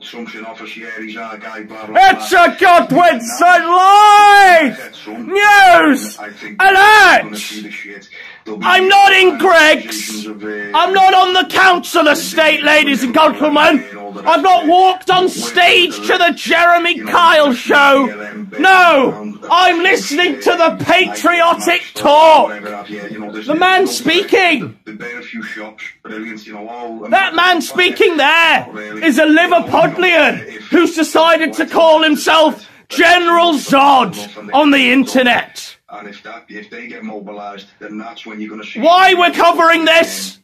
Assumption office, yeah, he's our guy, blah, blah, It's a Godwinson Live! News! Alert! I'm not in Greg's! I'm not on the council estate, ladies and gentlemen! I've not walked on stage to the Jeremy Kyle show! No! I'm listening to the patriotic talk! The man speaking! That man speaking there is a Liverpudlian who's decided to call himself General Zod on the internet. And if they get mobilised, then that's when you're going to see... Why we're covering this?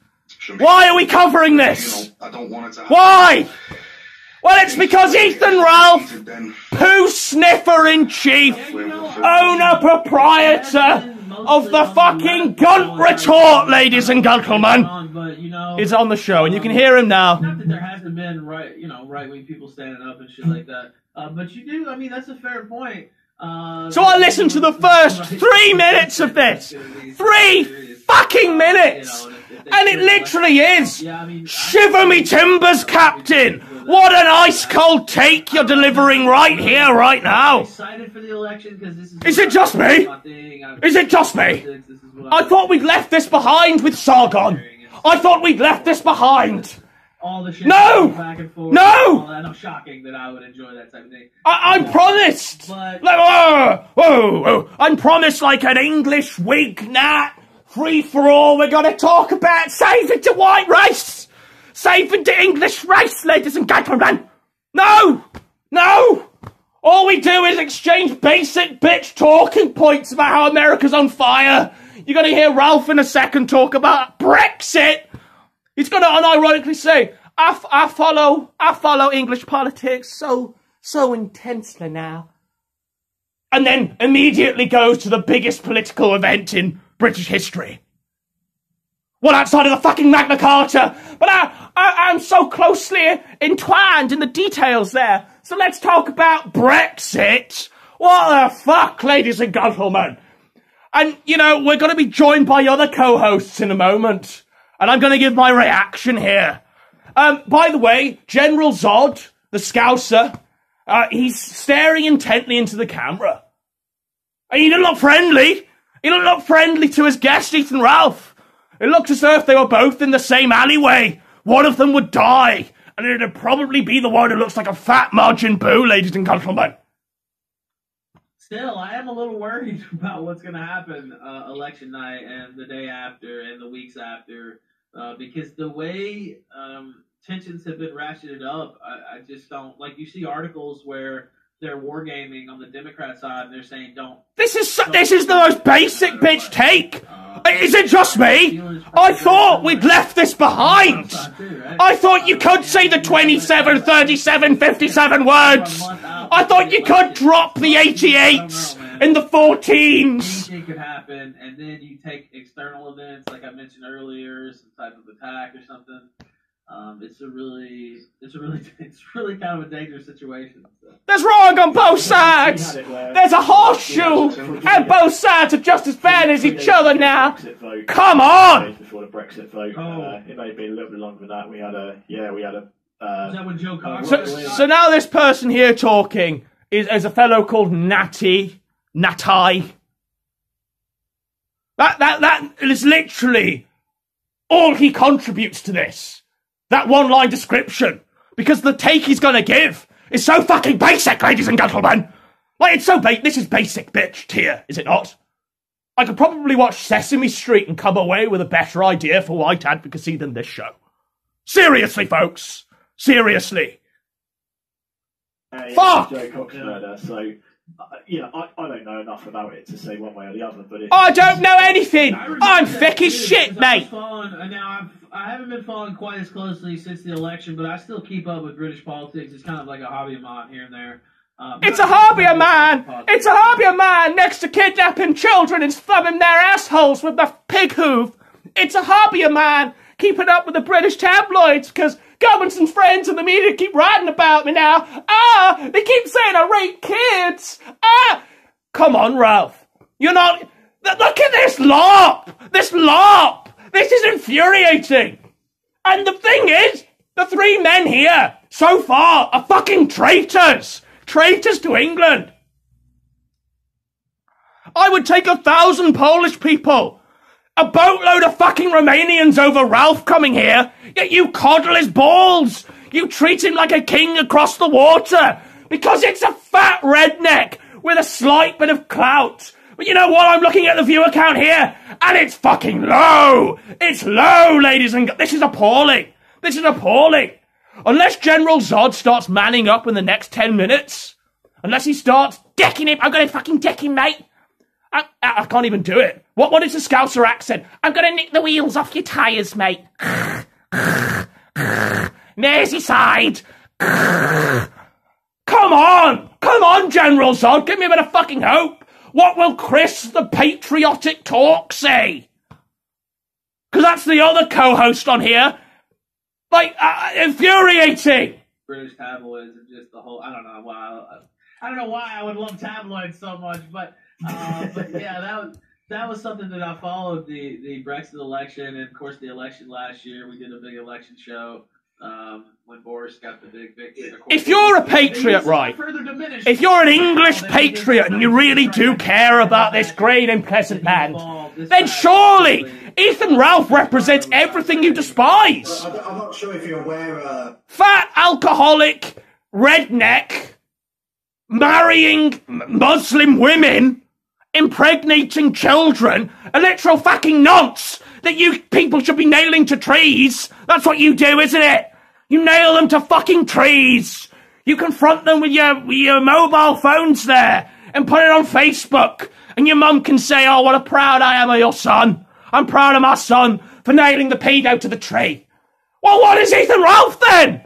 Why are we covering this? I don't want it to happen. Why? Well, it's because Ethan Ralph, poo sniffer in chief, owner proprietor of the fucking Gunt Retort, ladies and gentlemen, is on the show, and you can hear him now. Not that there hasn't been right-wing people standing up and shit like that, but you do. I mean, that's a fair point. So I listened to the first 3 minutes of this. 3 fucking minutes! And it literally is. Shiver me timbers, Captain! What an ice-cold take you're delivering right here, right now. Is it just me? Is it just me? I thought we'd left this behind with Sargon. I thought we'd left this behind. All the shit back and forth. No! And I'm shocking that I would enjoy that type of thing. I'm promised! I'm promised like an English wig gnat. Free for all, we're gonna talk about save it to white race! Save it to English race, ladies and gentlemen! No! No! All we do is exchange basic bitch talking points about how America's on fire. You're gonna hear Ralph in a second talk about Brexit. He's going to unironically say, I follow English politics so intensely now. And then immediately goes to the biggest political event in British history. Well, outside of the fucking Magna Carta. But I'm so closely entwined in the details there. So let's talk about Brexit. What the fuck, ladies and gentlemen? And, you know, we're going to be joined by other co-hosts in a moment. And I'm going to give my reaction here. By the way, General Zod, the Scouser, he's staring intently into the camera. And he didn't look friendly. He didn't look friendly to his guest, Ethan Ralph. It looked as though if they were both in the same alleyway, one of them would die. And it'd probably be the one who looks like a fat Majin Buu, ladies and gentlemen. Still, I am a little worried about what's going to happen election night and the day after and the weeks after. Because the way tensions have been ratcheted up, I just don't... Like, you see articles where they're wargaming on the Democrat side and they're saying don't... This is the most basic bitch take! Is it just me? I thought we'd left this behind! I thought you could say the 27, 37, 57 words! I thought you could drop the 88s and the 14s! Anything could happen, and then you take external events, like I mentioned earlier, some type of attack or something. It's really kind of a dangerous situation. So. There's wrong on both sides. There's a horseshoe, and both sides are just as bad as each other now. Come on! Before the Brexit vote, it may have been a little bit longer than that. We had a. Is that when Joe Cox? So now this person here talking is a fellow called Natai. That is literally all he contributes to this. That one-line description. Because the take he's gonna give is so fucking basic, ladies and gentlemen. Like, it's so this is basic bitch tier, is it not? I could probably watch Sesame Street and come away with a better idea for white advocacy than this show. Seriously, folks. Seriously. Fuck! Joe Cox murder, so... I don't know enough about it to say one way or the other, but I don't know anything! I'm thick as shit, mate! Now, I haven't been following quite as closely since the election, but I still keep up with British politics. It's kind of like a hobby of mine here and there. It's a hobby of mine! It's a hobby of mine next to kidnapping children and thumbing their assholes with the pig hoof. It's a hobby of mine keeping up with the British tabloids, because Godwinson's friends in the media keep writing about me now. They keep saying I rape kids. Come on, Ralph. You're not... Look at this LARP! This LARP! This is infuriating! And the thing is, the three men here so far are fucking traitors. Traitors to England. I would take 1,000 Polish people, a boatload of fucking Romanians over Ralph coming here, yet you coddle his balls. You treat him like a king across the water because it's a fat redneck with a slight bit of clout. But you know what? I'm looking at the viewer count here, and it's fucking low. It's low, ladies and this is appalling. This is appalling. Unless General Zod starts manning up in the next 10 minutes, unless he starts decking him, I'm going to fucking deck him, mate. I can't even do it. What is the Scouser accent? I'm going to nick the wheels off your tyres, mate. Merseyside. Come on, General Zod, give me a bit of fucking hope. What will Chris the Patriotic Talk say? Because that's the other co-host on here. Like, infuriating. British tabloids and just the whole. I don't know why I would love tabloids so much, but yeah, that was something that I followed the Brexit election, and of course the election last year. We did a big election show when Boris got the big victory. If you're a patriot, right? If you're an English patriot and you really do care about this great and pleasant land, then surely Ethan Ralph represents everything you despise. I'm not sure if you're aware. Fat, alcoholic, redneck, marrying Muslim women, impregnating children, a literal fucking nonce that you people should be nailing to trees. That's what you do, isn't it? You nail them to fucking trees. You confront them with your mobile phones there and put it on Facebook. And your mum can say, oh, what a proud I am of your son. I'm proud of my son for nailing the pedo to the tree. Well, what is Ethan Ralph then?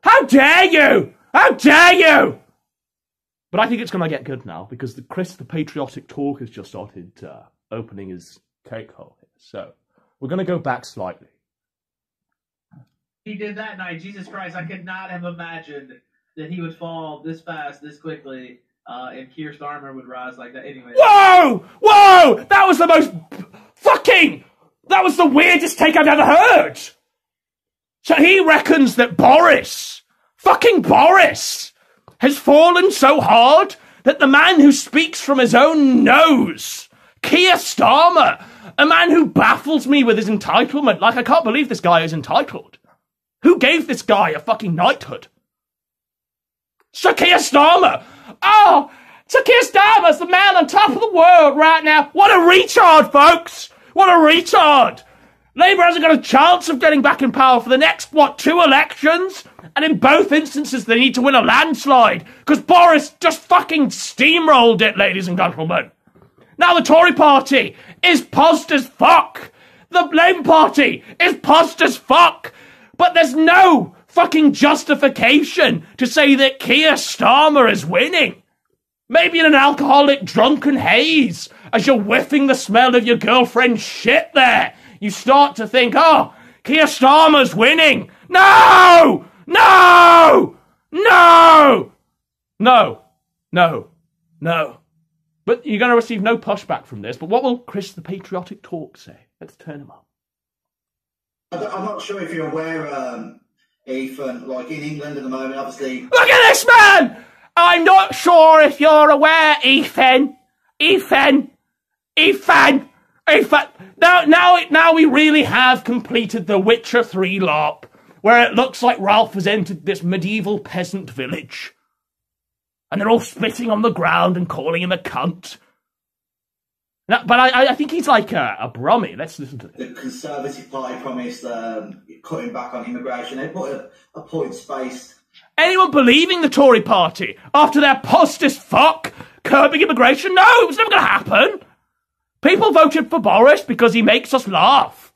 How dare you? How dare you? But I think it's going to get good now because Chris the Patriotic Talk has just started opening his cake hole here. So we're going to go back slightly. He did that night. Jesus Christ, I could not have imagined that he would fall this fast, this quickly, and Keir Starmer would rise like that. Anyway. Whoa! Whoa! That was the most that was the weirdest take I've ever heard. So he reckons that fucking Boris, has fallen so hard that the man who speaks from his own nose, Keir Starmer, a man who baffles me with his entitlement, like I can't believe this guy is entitled. Who gave this guy a fucking knighthood? Sir Keir Starmer! Oh, Sir Keir Starmer's the man on top of the world right now. What a retard, folks! What a retard! Labour hasn't got a chance of getting back in power for the next, 2 elections? And in both instances, they need to win a landslide, because Boris just fucking steamrolled it, ladies and gentlemen. Now the Tory party is pozzed as fuck. The Labour Party is pozzed as fuck. But there's no fucking justification to say that Keir Starmer is winning. Maybe in an alcoholic drunken haze, as you're whiffing the smell of your girlfriend's shit there, you start to think, oh, Keir Starmer's winning. No! No! No! No. No. No. But you're going to receive no pushback from this. But what will Chris the Patriotic Talk say? Let's turn him up. I'm not sure if you're aware, Ethan, like in England at the moment, obviously. Look at this man! I'm not sure if you're aware, Ethan. Now we really have completed the Witcher 3 LARP, where it looks like Ralph has entered this medieval peasant village. And they're all spitting on the ground and calling him a cunt. No, but I think he's like a brummie. Let's listen to this. The Conservative Party promised cutting back on immigration. They put a points-based. Anyone believing the Tory party after their post as fuck curbing immigration? No, it was never going to happen. People voted for Boris because he makes us laugh.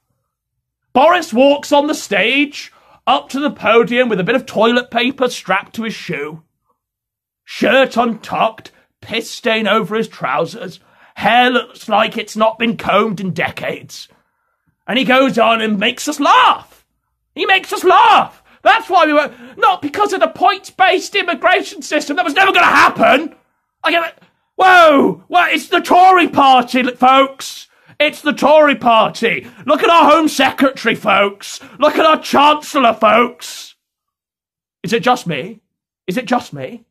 Boris walks on the stage, up to the podium with a bit of toilet paper strapped to his shoe. Shirt untucked, piss stain over his trousers. Hair looks like it's not been combed in decades. And he goes on and makes us laugh. He makes us laugh. That's why we were... Not because of the points-based immigration system. That was never going to happen. Whoa! Well, it's the Tory party, folks. It's the Tory party. Look at our Home Secretary, folks. Look at our Chancellor, folks. Is it just me? Is it just me?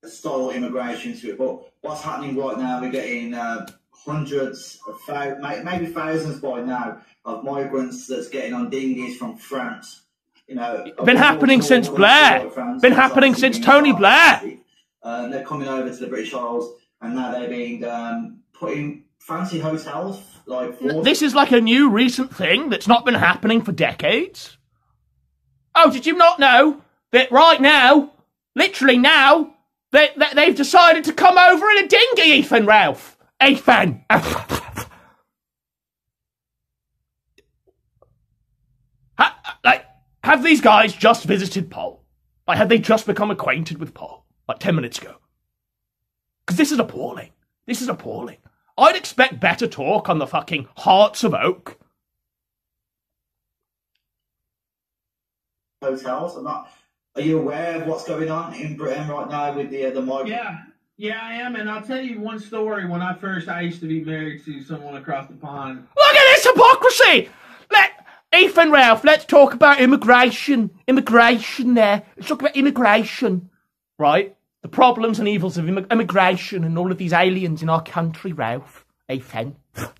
Style immigration to it, but what's happening right now, we're getting hundreds of maybe thousands by now of migrants that's getting on dinghies from France. You know, been happening since Blair. Been happening since Tony Blair. They're coming over to the British Isles, and now they're being put in fancy hotels. Like this is like a new recent thing that's not been happening for decades. Oh, did you not know that right now, literally now, they've decided to come over in a dinghy, Ethan Ralph? Ethan. Have these guys just visited Paul? Like, have they just become acquainted with Paul? Like 10 minutes ago? Because this is appalling. This is appalling. I'd expect better talk on the fucking Hearts of Oak. Hotels. Are you aware of what's going on in Britain right now with the migrant? Yeah, I am, and I'll tell you one story. When I used to be married to someone across the pond. Look at this hypocrisy! Ethan Ralph, let's talk about immigration. Immigration there. Let's talk about immigration. Right? The problems and evils of immigration and all of these aliens in our country, Ralph. Ethan. And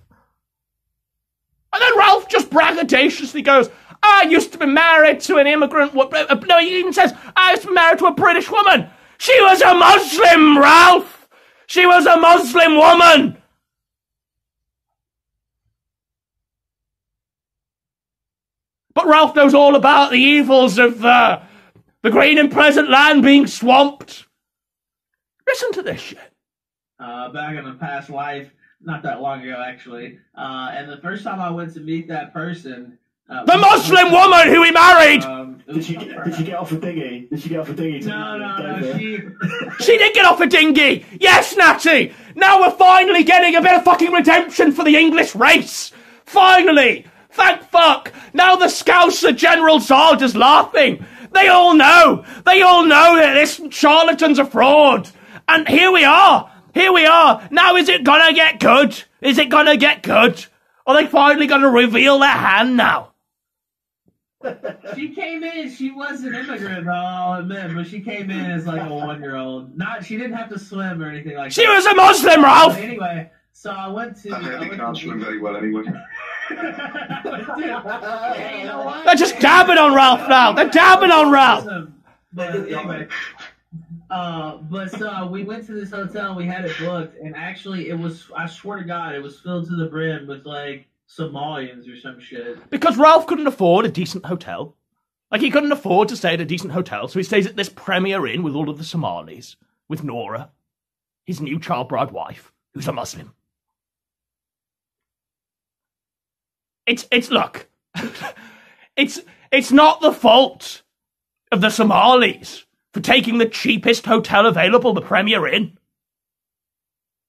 then Ralph just braggadociously goes, I used to be married to an immigrant. No, he even says, I used to be married to a British woman. She was a Muslim, Ralph. She was a Muslim woman. But Ralph knows all about the evils of the green and pleasant land being swamped. Listen to this shit. Back in a past life, not that long ago, actually. And the first time I went to meet that person... the Muslim woman who he married! Did she get off a dinghy? Did she get off a dinghy? No, she did get off a dinghy! Yes, Natty! Now we're finally getting a bit of fucking redemption for the English race! Finally! Thank fuck! Now the Scouser generals are just laughing! They all know! They all know that this charlatan's a fraud! And here we are! Here we are! Now is it gonna get good? Is it gonna get good? Are they finally gonna reveal their hand now? She came in, she was an immigrant, I'll admit, but she came in as like a 1-year-old. She didn't have to swim or anything like that. She was a Muslim, Ralph! But anyway, so I went to... I can't swim very well anyway. Hey, you know what? They're just dabbing on Ralph now! They're dabbing on Ralph! But anyway... so we went to this hotel, we had it booked, and actually it was, I swear to God, it was filled to the brim with like Somalians or some shit. Because Ralph couldn't afford a decent hotel. Like, he couldn't afford to stay at a decent hotel, so he stays at this Premier Inn with all of the Somalis, with Nora, his new child bride wife, who's a Muslim. Look, it's not the fault of the Somalis for taking the cheapest hotel available, the Premier Inn.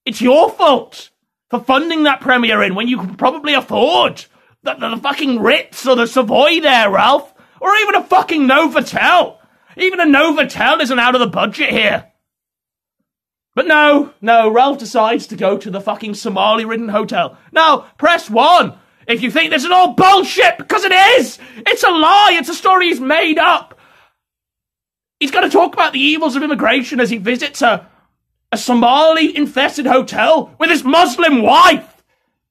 It's your fault for funding that Premier Inn when you could probably afford the fucking Ritz or the Savoy there, Ralph. Or even a fucking Novotel. Even a Novotel isn't out of the budget here. But no, Ralph decides to go to the fucking Somali-ridden hotel. Now, press 1 if you think this is all bullshit, because it is! It's a lie! It's a story he's made up! He's going to talk about the evils of immigration as he visits a Somali-infested hotel with his Muslim wife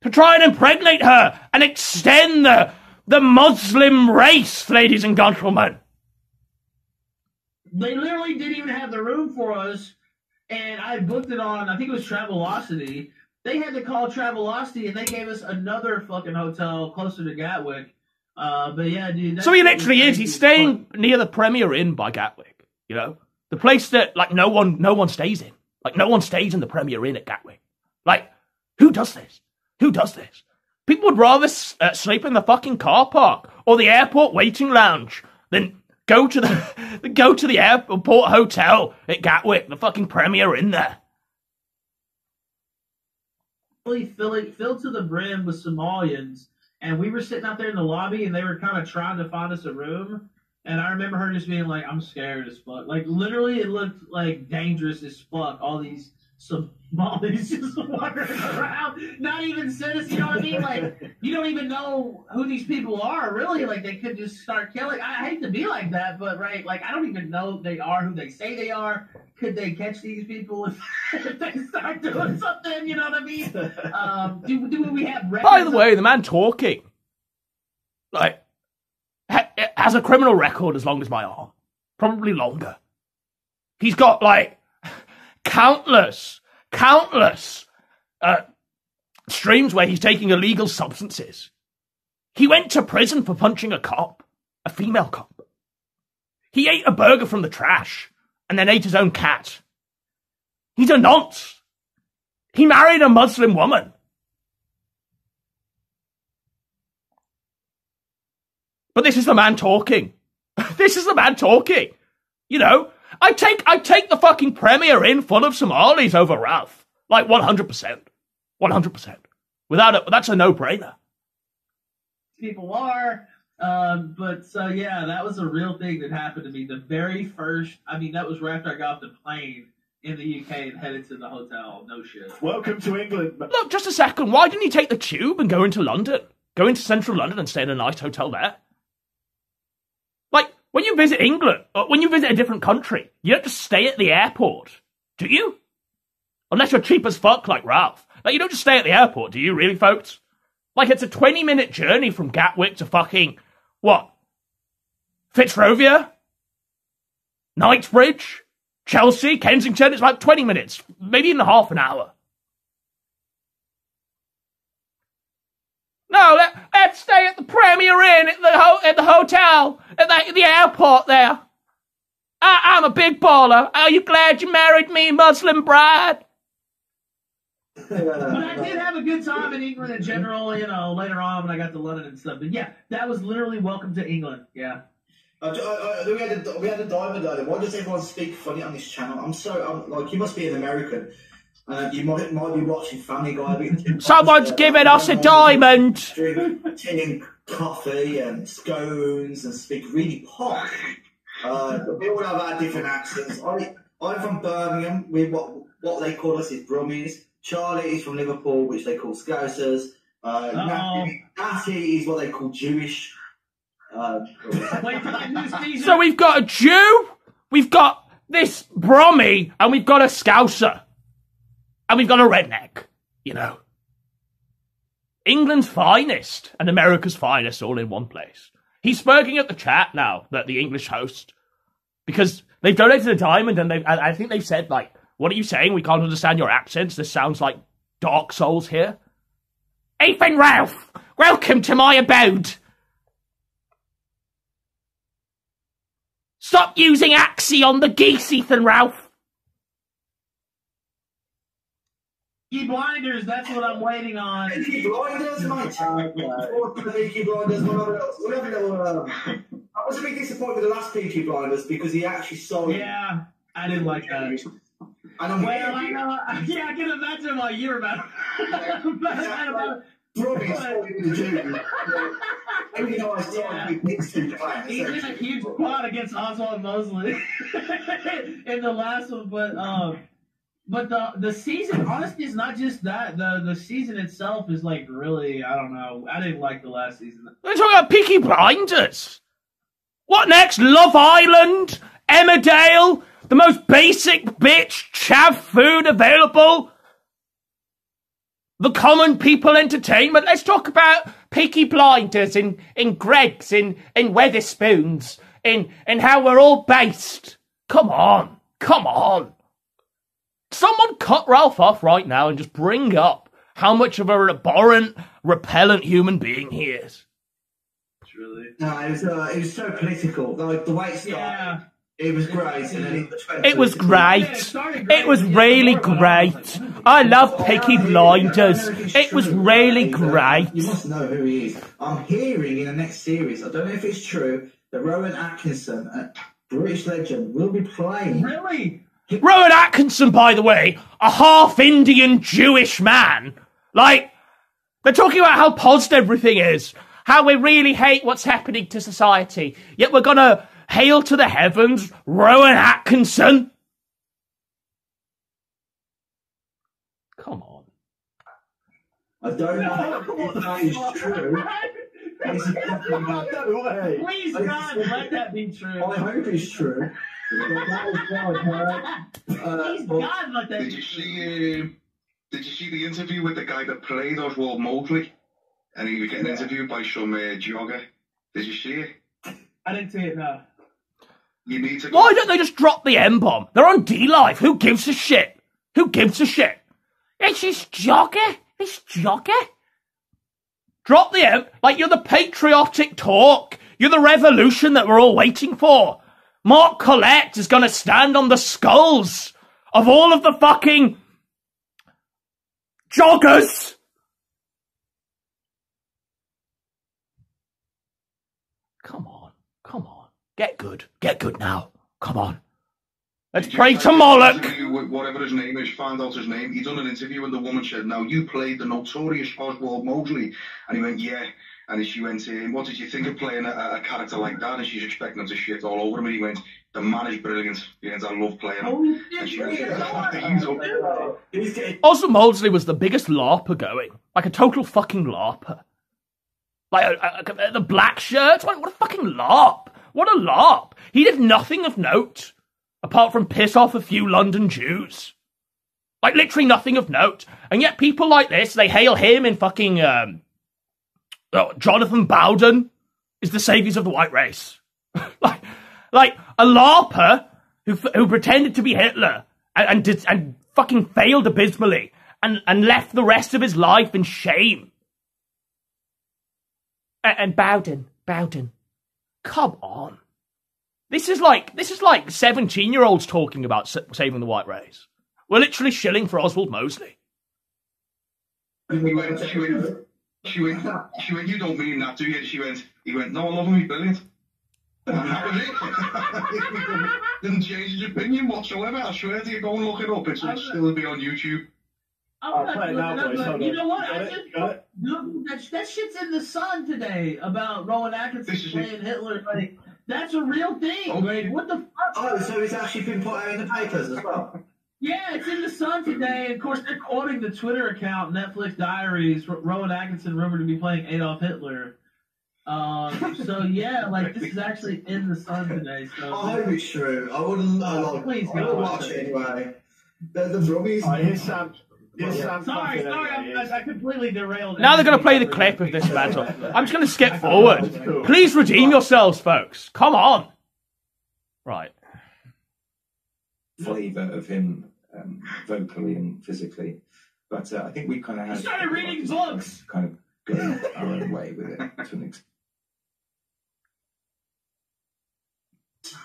to try and impregnate her and extend the Muslim race, ladies and gentlemen. They literally didn't even have the room for us, and I booked it on, I think it was Travelocity. They had to call Travelocity, and they gave us another fucking hotel closer to Gatwick. But yeah, dude. So he literally is. He's staying near the Premier Inn by Gatwick. You know, the place that like no one stays in. Like no one stays in the Premier Inn at Gatwick. Like, who does this? Who does this? People would rather sleep in the fucking car park or the airport waiting lounge than go to the airport hotel at Gatwick, the fucking Premier Inn there. Filled to the brim with Somalians, and we were sitting out there in the lobby, and they were kind of trying to find us a room, and I remember her just being like, I'm scared as fuck. Like, literally, it looked like dangerous as fuck, all these Somalis just wandering around, not even citizens, you know what I mean? Like, you don't even know who these people are, really. Like, they could just start killing. I hate to be like that, but, right, like, I don't even know they are who they say they are. Could they catch these people if they start doing something, you know what I mean? Do we have records? By the way, the man talking, like, has a criminal record as long as my arm. Probably longer. He's got, like, countless streams where he's taking illegal substances. He went to prison for punching a cop, a female cop. He ate a burger from the trash and then ate his own cat. He's a nonce. He married a Muslim woman. But this is the man talking. This is the man talking. You know, I take the fucking Premier in full of Somalis over Ralph. Like 100%. 100%. That's a no-brainer. People are. But so, yeah, that was a real thing that happened to me. The very first, that was right after I got off the plane in the UK and headed to the hotel. No shit. Welcome to England. Look, just a second. Why didn't he take the tube and go into London? Go into central London and stay in a nice hotel there? Like, when you visit England, or when you visit a different country, you don't just stay at the airport, do you? Unless you're cheap as fuck like Ralph. Like, you don't just stay at the airport, do you really, folks? Like, it's a 20-minute journey from Gatwick to fucking, what? Fitzrovia? Knightsbridge? Chelsea? Kensington? It's like 20 minutes. Maybe even half an hour. No, let's stay at the Premier Inn at the hotel, at the airport there. I'm a big baller. Are you glad you married me, Muslim bride? But I did have a good time in England in general, you know, later on when I got to London and stuff. But yeah, that was literally welcome to England. Yeah. We had a diamond earlier. Why does everyone speak funny on this channel? Like, you must be an American. You might be watching Family Guy. Someone's giving us a diamond. Drinking coffee and scones and speak really posh. We all have our different accents. I'm from Birmingham. What they call us is Brummies. Charlie is from Liverpool, which they call Scousers. Natty is what they call Jewish. So we've got a Jew, we've got this Brummie, and we've got a Scouser. And we've got a redneck, you know. England's finest and America's finest all in one place. He's smirking at the chat now, that the English host, because they've donated a diamond and I think they've said, like, what are you saying? We can't understand your accents. This sounds like Dark Souls here. Ethan Ralph, welcome to my abode. Stop using Axie on the geese, Ethan Ralph. Peaky Blinders, that's what I'm waiting on. Peaky Blinders, mate. Peaky Blinders, whatever else. I was a bit disappointed with the last Peaky Blinders because he actually saw it. Yeah, I didn't like that. I know. Yeah, I can imagine what you're about. He's in a huge quad against Oswald Mosley in the last one, but the season, honestly, is not just that. The season itself is like really, I don't know. I didn't like the last season. We're talking about Peaky Blinders. What next? Love Island? Emmerdale? The most basic bitch chav food available? The common people entertainment? Let's talk about Peaky Blinders in Greggs, in Weatherspoons, in how we're all based. Come on. Come on. Someone cut Ralph off right now and just bring up how much of an abhorrent, repellent human being he is. Really? No, it was so political. Like, the way it started, it was great. And then it was great. It was really great. I love Peaky Blinders. It was really great. You must know who he is. I'm hearing in the next series, I don't know if it's true, that Rowan Atkinson, a British legend, will be playing. Really? Rowan Atkinson, by the way, a half-Indian Jewish man. Like, they're talking about how positive everything is, how we really hate what's happening to society, yet we're gonna hail to the heavens Rowan Atkinson. I don't know if that is true. It's No way. Please, God, let that be true. I hope it's true. That is what I heard. Please, God, let that Did be you true. did you see the interview with the guy that played Oswald Mosley? And he was getting interviewed by some jogger. Did you see it? I didn't see it, no. You need to go. Why don't they just drop the M-bomb? They're on D-Live. Who gives a shit? Who gives a shit? It's this jogger. This jogger. Drop the M. Like, you're the patriotic talk. You're the revolution that we're all waiting for. Mark Collette is going to stand on the skulls of all of the fucking joggers. Come on. Come on. Get good. Get good now. Come on. Let's pray to Moloch. Whatever his name is, found out his name. He done an interview and the woman said, "Now you played the notorious Oswald Mosley," and he went, "Yeah." And she went, "What did you think of playing a character like that?" And she's expecting him to shit all over him. And he went, "The man is brilliant. He went, I love playing him." And she went, Oswald Mosley was the biggest LARPer going. Like a total fucking LARPer. Like the black shirts. What a fucking LARP. What a LARP. He did nothing of note. Apart from piss off a few London Jews. Like, literally nothing of note. And yet people like this, they hail him in fucking, Jonathan Bowden is the saviors of the white race. like a LARPer who pretended to be Hitler and fucking failed abysmally and left the rest of his life in shame. And Bowden. Come on. This is like 17-year-olds talking about saving the white race. We're literally shilling for Oswald Mosley. She went, "You don't mean that, do you?" He went, "No, I love him, he's brilliant." And that was it. Didn't change his opinion whatsoever. I swear to you, go and look it up. It'll still be on YouTube. I'm not play it now, looking boys. up, Hold you on. know what? Got it? That shit's in the Sun today about Rowan Atkinson playing Hitler. Like, that's a real thing. Okay. What the fuck? Oh, so it's actually been put out in the papers as well. Yeah, it's in the Sun today. Of course, they're quoting the Twitter account Netflix Diaries. Rowan Atkinson rumored to be playing Adolf Hitler. So yeah, like this is actually in the Sun today. So I hope it's true. I wouldn't. Please I go would watch it anyway. The drummies. Here's Sam. sorry, I completely derailed. Now they're going to play the clip of this battle. I'm just going to skip forward. Please redeem yourselves, folks. Come on. Right. Flavour of him vocally and physically, but I think we kind of had. He started reading books. Kind of going our own way with it to an extent.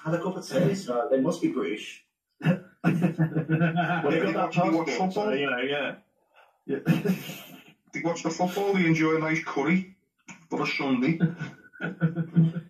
Had a cup of tea, so they must be British. Well, they got that passport, so, you know, yeah. They watch the football, they enjoy a nice curry for a Sunday.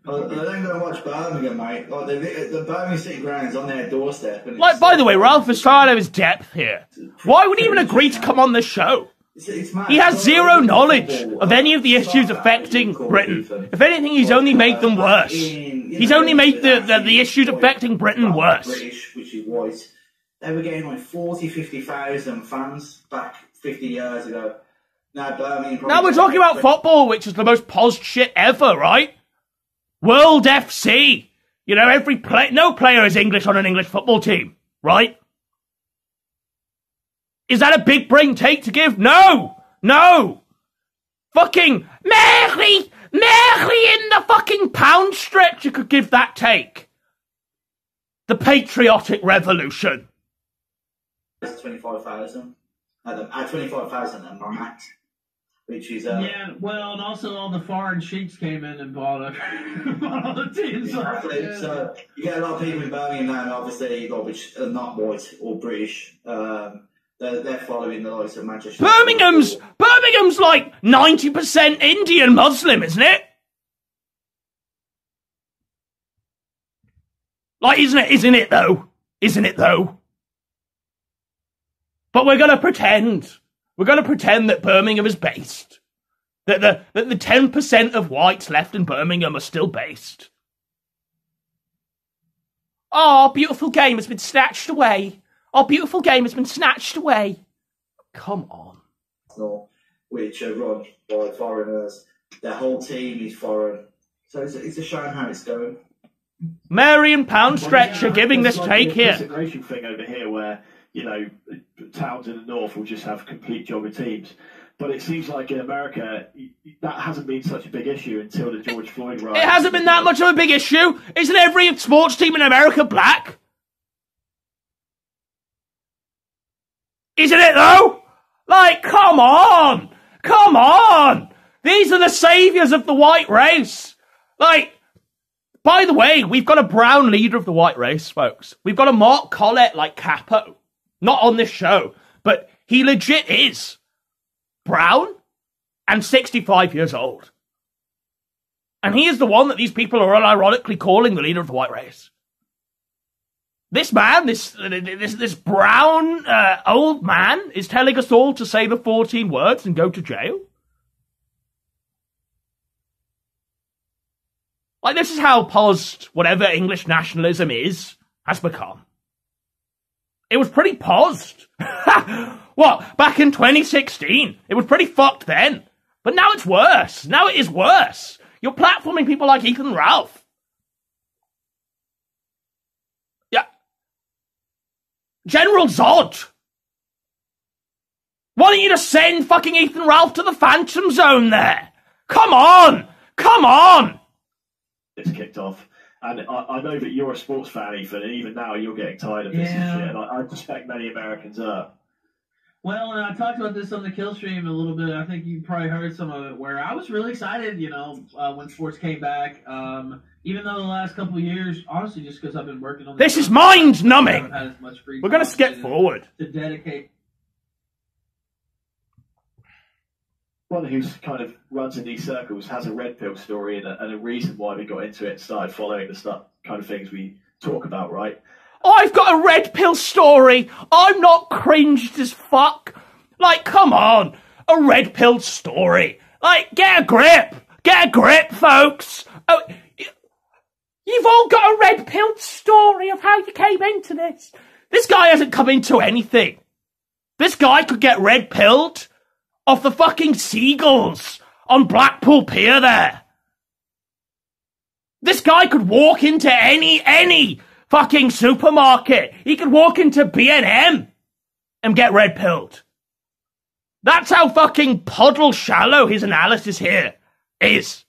Well, they don't go to watch Birmingham, mate. Like the Birmingham City Ground is on their doorstep. And Like, by the way, Ralph Fasano's depth here. Why would he even agree to come on this show? it's mad. He has It's zero not knowledge football. of any of the issues affecting Britain. If anything, he's only made them worse. He's only made the issues affecting Britain worse. British, which is white. They were getting like 40, 50,000 fans back 50 years ago. Now Birmingham. Now we're talking about football, which is the most posed shit ever, right? World FC. You know, no player is English on an English football team, right? Is that a big brain take to give? No! Fucking Mary in the fucking pound stretcher could give that take. The patriotic revolution. 25,000. At 25,000 a max. Which is yeah, well, and also all the foreign sheiks came in and bought all the teams. Exactly. So you get a lot of people in Birmingham now, obviously, which are not white or British. They're following the likes of Manchester. Birmingham's like 90% Indian Muslim, isn't it? Like, isn't it though? But we're gonna pretend that Birmingham is based. That the 10% of whites left in Birmingham are still based. Oh, beautiful game has been snatched away. Come on. No. which are run by foreigners. Their whole team is foreign. So it's a shame how it's going. Mary and Poundstretch are giving this take here. There's a integration thing over here where, you know, towns in the north will just have complete jogger teams. But it seems like in America, that hasn't been such a big issue until the George Floyd riot. It hasn't been that much of a big issue. Isn't every sports team in America black? Isn't it though? Like, come on! Come on! These are the saviours of the white race. Like, by the way, we've got a brown leader of the white race, folks. We've got a Mark Collett like Capo. Not on this show, but he legit is brown and 65 years old. And he is the one that these people are ironically calling the leader of the white race. This man, this brown old man is telling us all to say the 14 words and go to jail? Like, this is how whatever English nationalism has become. It was pretty paused. What, back in 2016? It was pretty fucked then. But now it's worse. Now it is worse. You're platforming people like Ethan Ralph. Yeah. General Zod. Why don't you just send fucking Ethan Ralph to the Phantom Zone there? Come on! Come on! It's kicked off. And I know that you're a sports fan, Ethan, and even now you're getting tired of this and shit, and I suspect many Americans are. Well, and I talked about this on the Kill Stream a little bit. I think you probably heard some of it, where I was really excited, you know, when sports came back. Even though the last couple of years, honestly, just because I've been working on this is mind-numbing. We're going to skip forward. To dedicate. One who's kind of runs in these circles has a red pill story and a reason why we got into it and started following the stuff, kind of things we talk about, right? I've got a red pill story. I'm not cringed as fuck. Like, come on. A red pill story. Like, get a grip. Get a grip, folks. Oh, you've all got a red pill story of how you came into this. This guy hasn't come into anything. This guy could get red pilled off the fucking seagulls on Blackpool Pier there. This guy could walk into any fucking supermarket. He could walk into B&M and get red pilled. That's how fucking puddle shallow his analysis here is.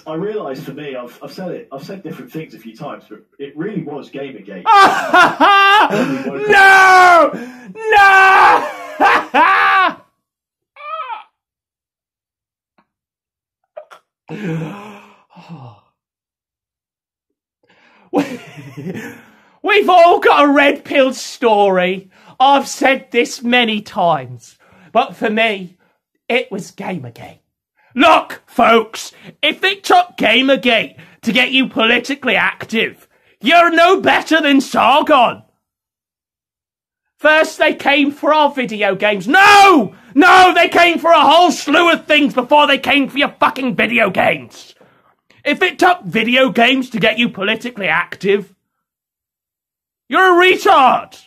I realise for me, I've said different things a few times, but it really was Gamergate. No! No! We've all got a red pill story. I've said this many times. But for me, it was Gamergate. Look, folks, if it took Gamergate to get you politically active, you're no better than Sargon. First, they came for our video games. No! No, they came for a whole slew of things before they came for your fucking video games. If it took video games to get you politically active, you're a retard.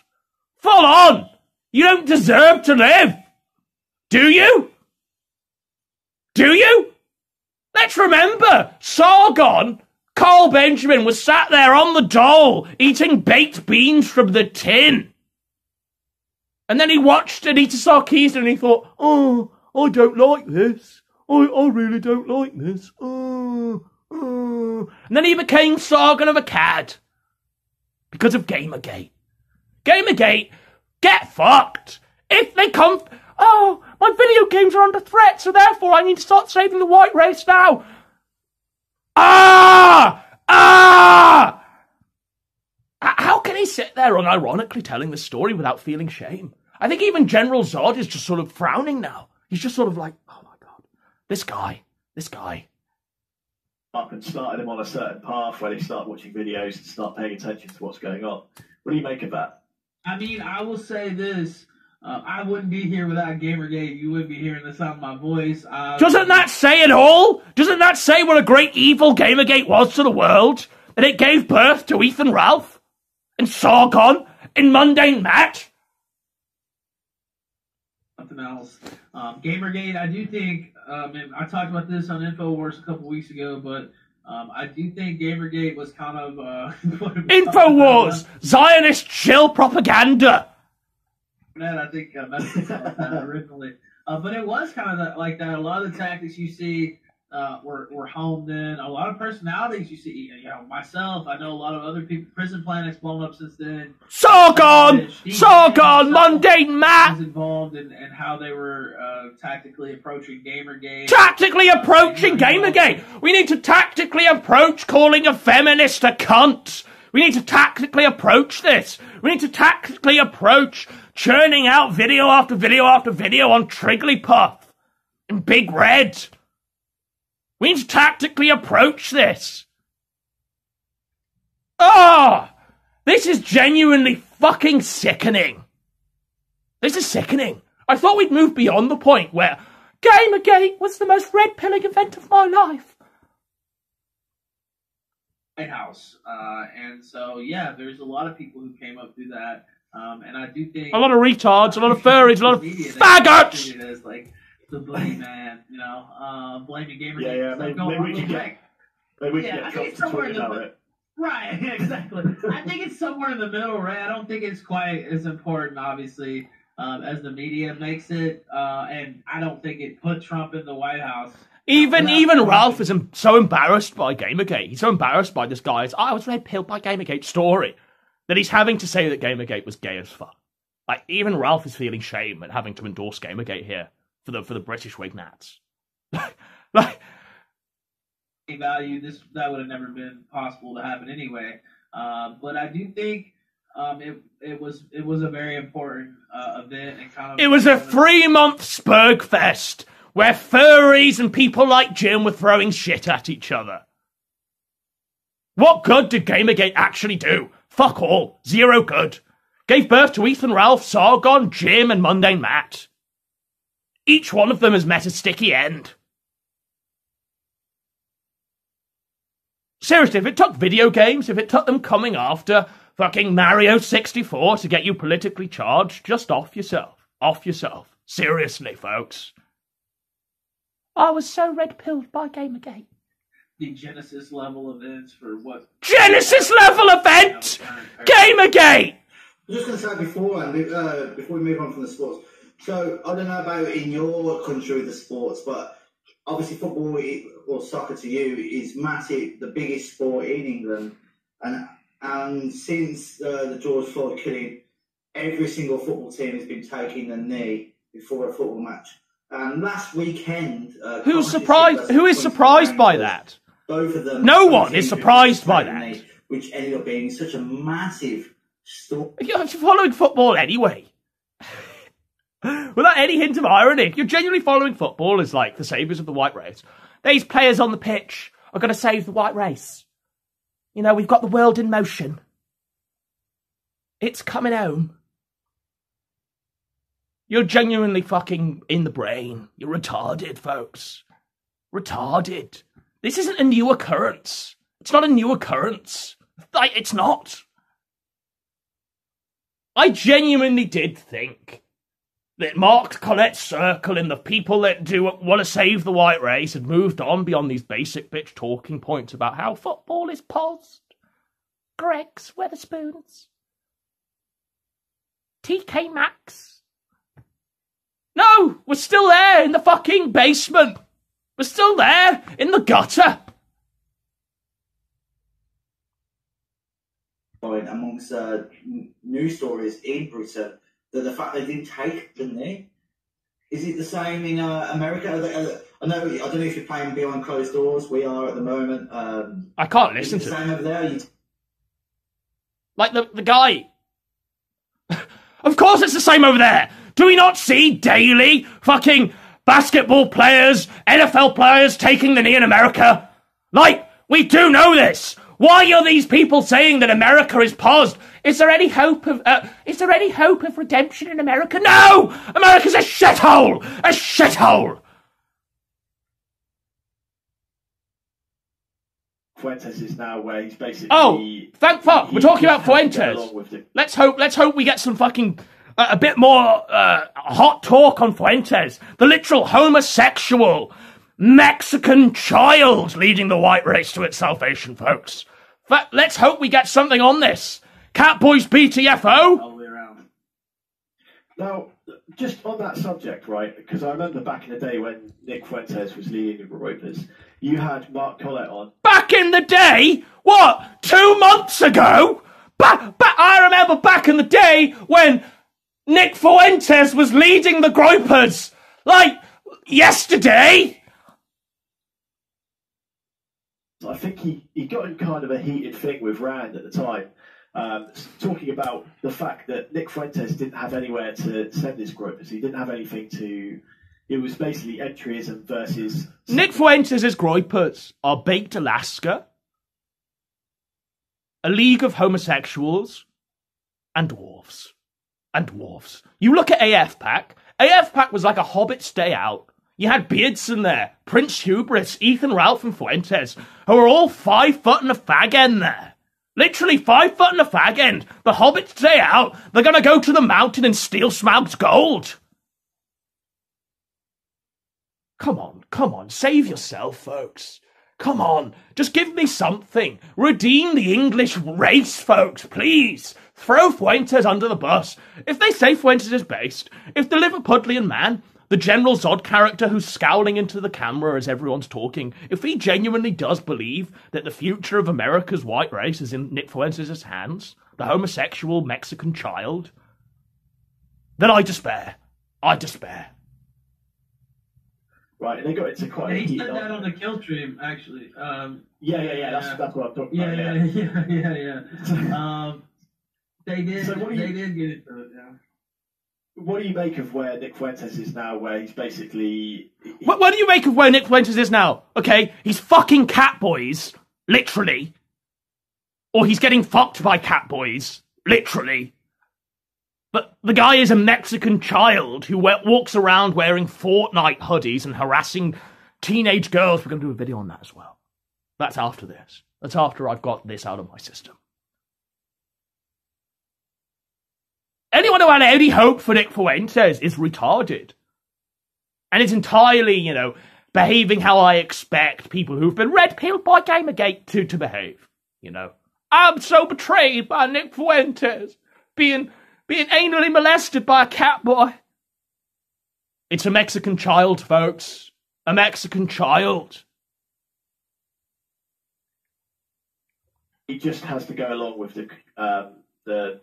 Full on. You don't deserve to live. Do you? Do you? Let's remember, Sargon, Carl Benjamin, was sat there on the dole eating baked beans from the tin. And then he watched Anita Sarkeesian and he thought, oh, I don't like this. I really don't like this. And then he became Sargon of Akkad. Because of Gamergate. Gamergate, get fucked. If they come... Oh, my video games are under threat, so therefore I need to start saving the white race now. How can he sit there unironically telling the story without feeling shame? I think even General Zod is just sort of frowning now. He's just sort of like, oh my God, this guy. Up and started him on a certain path where they start watching videos and start paying attention to what's going on. What do you make of that? I mean, I will say this. I wouldn't be here without Gamergate. You wouldn't be hearing the sound of my voice. Doesn't that say it all? Doesn't that say what a great evil Gamergate was to the world? That it gave birth to Ethan Ralph? And Sargon? And Mundane Matt? Nothing else. Gamergate, I do think, and I talked about this on InfoWars a couple weeks ago, but I do think Gamergate was kind of InfoWars, Zionist shill propaganda. I think originally, but it was kind of like that. A lot of the tactics you see were honed in. A lot of personalities you see. You know, myself. I know a lot of other people. Prison Planet's blown up since then. Sargon, Mundane Matt was involved in how they were tactically approaching Gamergate. Tactically approaching Gamergate. We need to tactically approach calling a feminist a cunt. We need to tactically approach this. We need to tactically approach churning out video after video after video on Trigglypuff and Big Red. We need to tactically approach this. Oh, this is genuinely fucking sickening. This is sickening. I thought we'd moved beyond the point where Gamergate was the most red-pilling event of my life. White House. And so, yeah, there's a lot of people who came up through that. And I do think... A lot of retards, a lot of furries, a lot of faggots! It is like the blame man, you know, blaming Gamergate. Yeah, maybe we can get Trump to tweet about it. Right, exactly. I think it's somewhere in the middle, right? I don't think it's quite as important, obviously, as the media makes it. And I don't think it put Trump in the White House. Even Ralph is so embarrassed by Gamergate. He's so embarrassed by this guy's "I was red-pilled by Gamergate" story that he's having to say that Gamergate was gay as fuck. Like, even Ralph is feeling shame at having to endorse Gamergate here for the British Wignats. Like, value that would have never been possible to happen anyway. But I do think it was a very important event and kind of. It was a 3-month Spurgfest where furries and people like Jim were throwing shit at each other. What good did Gamergate actually do? Fuck all. Zero good. Gave birth to Ethan, Ralph, Sargon, Jim, and Mundane Matt. Each one of them has met a sticky end. Seriously, if it took video games, if it took them coming after fucking Mario 64 to get you politically charged, just off yourself. Off yourself. Seriously, folks. I was so red-pilled by Gamergate. The Genesis level events for what? Genesis level event! Gamergate! I was just going to say before we move on from the sports. So, I don't know about in your country with the sports, but obviously football or soccer to you is massive, the biggest sport in England. And since the George Floyd killing, every single football team has been taking a knee before a football match. And last weekend... Who is surprised by that? Both of them... No one is surprised by that. Knee, which ended up being such a massive story. You're following football anyway. Without any hint of irony. You're genuinely following football as, like, the saviours of the white race. These players on the pitch are going to save the white race. You know, we've got the world in motion. It's coming home. You're genuinely fucking in the brain. You're retarded, folks. Retarded. This isn't a new occurrence. It's not a new occurrence. Like, it's not. I genuinely did think that marked Colette's circle and the people that do want to save the white race had moved on beyond these basic bitch talking points about how football is paused. Greg's Weatherspoons. TK Maxx. No, we're still there in the fucking basement. We're still there in the gutter. Amongst news stories in Britain, that the fact they didn't take the knee. Is it the same in America? I don't know if you're playing behind closed doors. We are at the moment. I can't listen to it. Same over there. Like the guy. Of course it's the same over there. Do we not see daily fucking basketball players, NFL players taking the knee in America? Like, we do know this. Why are these people saying that America is paused? Is there any hope of redemption in America? No! America's a shithole! A shithole! Fuentes is now where he's basically... Oh, thank fuck! We're talking about Fuentes. Let's hope we get some fucking a bit more hot talk on Fuentes, the literal homosexual Mexican child leading the white race to its salvation, folks. Let's hope we get something on this. Catboys BTFO. All the way around. Now, just on that subject, right, because I remember back in the day when Nick Fuentes was leading the Ropers, you had Mark Collett on. Back in the day? What? 2 months ago? I remember back in the day when Nick Fuentes was leading the Gropers. Like, yesterday? I think he got in kind of a heated thing with Rand at the time, talking about the fact that Nick Fuentes didn't have anywhere to send his Gropers. He didn't have anything to... It was basically entryism versus... Nick Fuentes' Gropers are Baked Alaska, a league of homosexuals, and dwarves. You look at AF Pack. AF Pack was like a Hobbit's Day Out. You had Beardson there, Prince Hubris, Ethan Ralph and Fuentes, who are all 5 foot and a fag end there. Literally 5 foot and a fag end. The Hobbit's Day Out. They're gonna go to the mountain and steal Smaug's gold. Come on, save yourself, folks. Come on, just give me something. Redeem the English race, folks, please. Throw Fuentes under the bus. If they say Fuentes is based, if the Liverpudlian man, the General Zod character who's scowling into the camera as everyone's talking, if he genuinely does believe that the future of America's white race is in Nick Fuentes' hands, the homosexual Mexican child, then I despair. Right, and they got into quite a He heated said that on argument. the kill stream, actually. That's what I'm talking about. Yeah. They did. So what do you- They did get into it. Yeah. What do you make of where Nick Fuentes is now, where he's basically... What do you make of where Nick Fuentes is now? Okay, he's fucking catboys, literally. Or he's getting fucked by catboys, literally. But the guy is a Mexican child who walks around wearing Fortnite hoodies and harassing teenage girls. We're going to do a video on that as well. That's after this. That's after I've got this out of my system. Anyone who had any hope for Nick Fuentes is retarded. And is entirely, behaving how I expect people who've been red-pilled by Gamergate to behave. I'm so betrayed by Nick Fuentes being anally molested by a catboy. It's a Mexican child, folks. A Mexican child. He just has to go along with the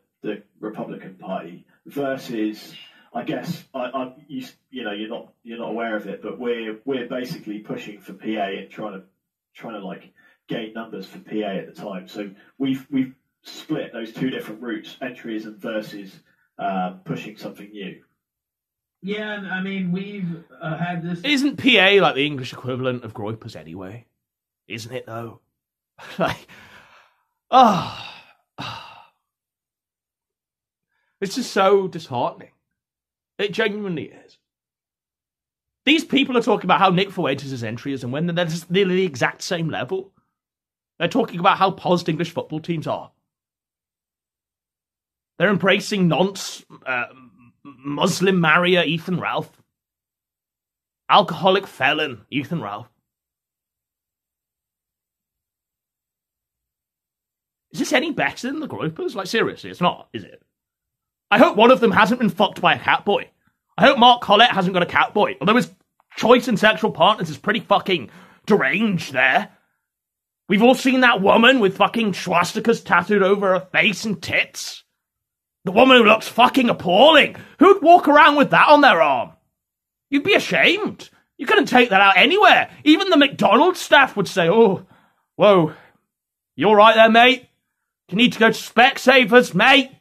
Republican Party versus, I guess, you're not aware of it, but we're basically pushing for PA and trying to gain numbers for PA at the time. So we've split those two different routes, entryism versus pushing something new. Yeah, and I mean, we've had this... Isn't PA like the English equivalent of Groypers anyway? Isn't it, though? It's just so disheartening. It genuinely is. These people are talking about how Nick Fuentes' entryism when they're just nearly the exact same level. They're talking about how posed English football teams are. They're embracing Muslim marrier Ethan Ralph. Alcoholic felon Ethan Ralph. Is this any better than the Groypers? Seriously, it's not, is it? I hope one of them hasn't been fucked by a catboy. I hope Mark Collett hasn't got a catboy. Although his choice in sexual partners is pretty fucking deranged there. We've all seen that woman with fucking swastikas tattooed over her face and tits. The woman who looks fucking appalling. Who'd walk around with that on their arm? You'd be ashamed. You couldn't take that out anywhere. Even the McDonald's staff would say, "Oh, whoa, you all right there, mate? You need to go to Specsavers, mate."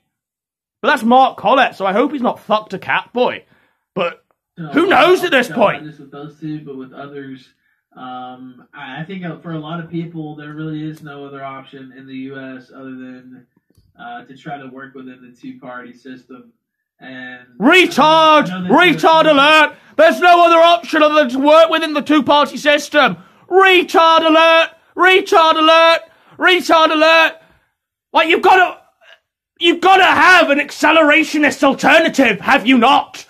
But that's Mark Collett, so I hope he's not fucked a catboy. But who knows at this point? Not just with those two, but with others. I think for a lot of people, there really is no other option in the U.S. other than to try to work within the two-party system. And Retard! Retard alert! There's no other option other than to work within the two-party system. Retard alert! Retard alert! Retard alert! You've got to... You've got to have an accelerationist alternative, have you not?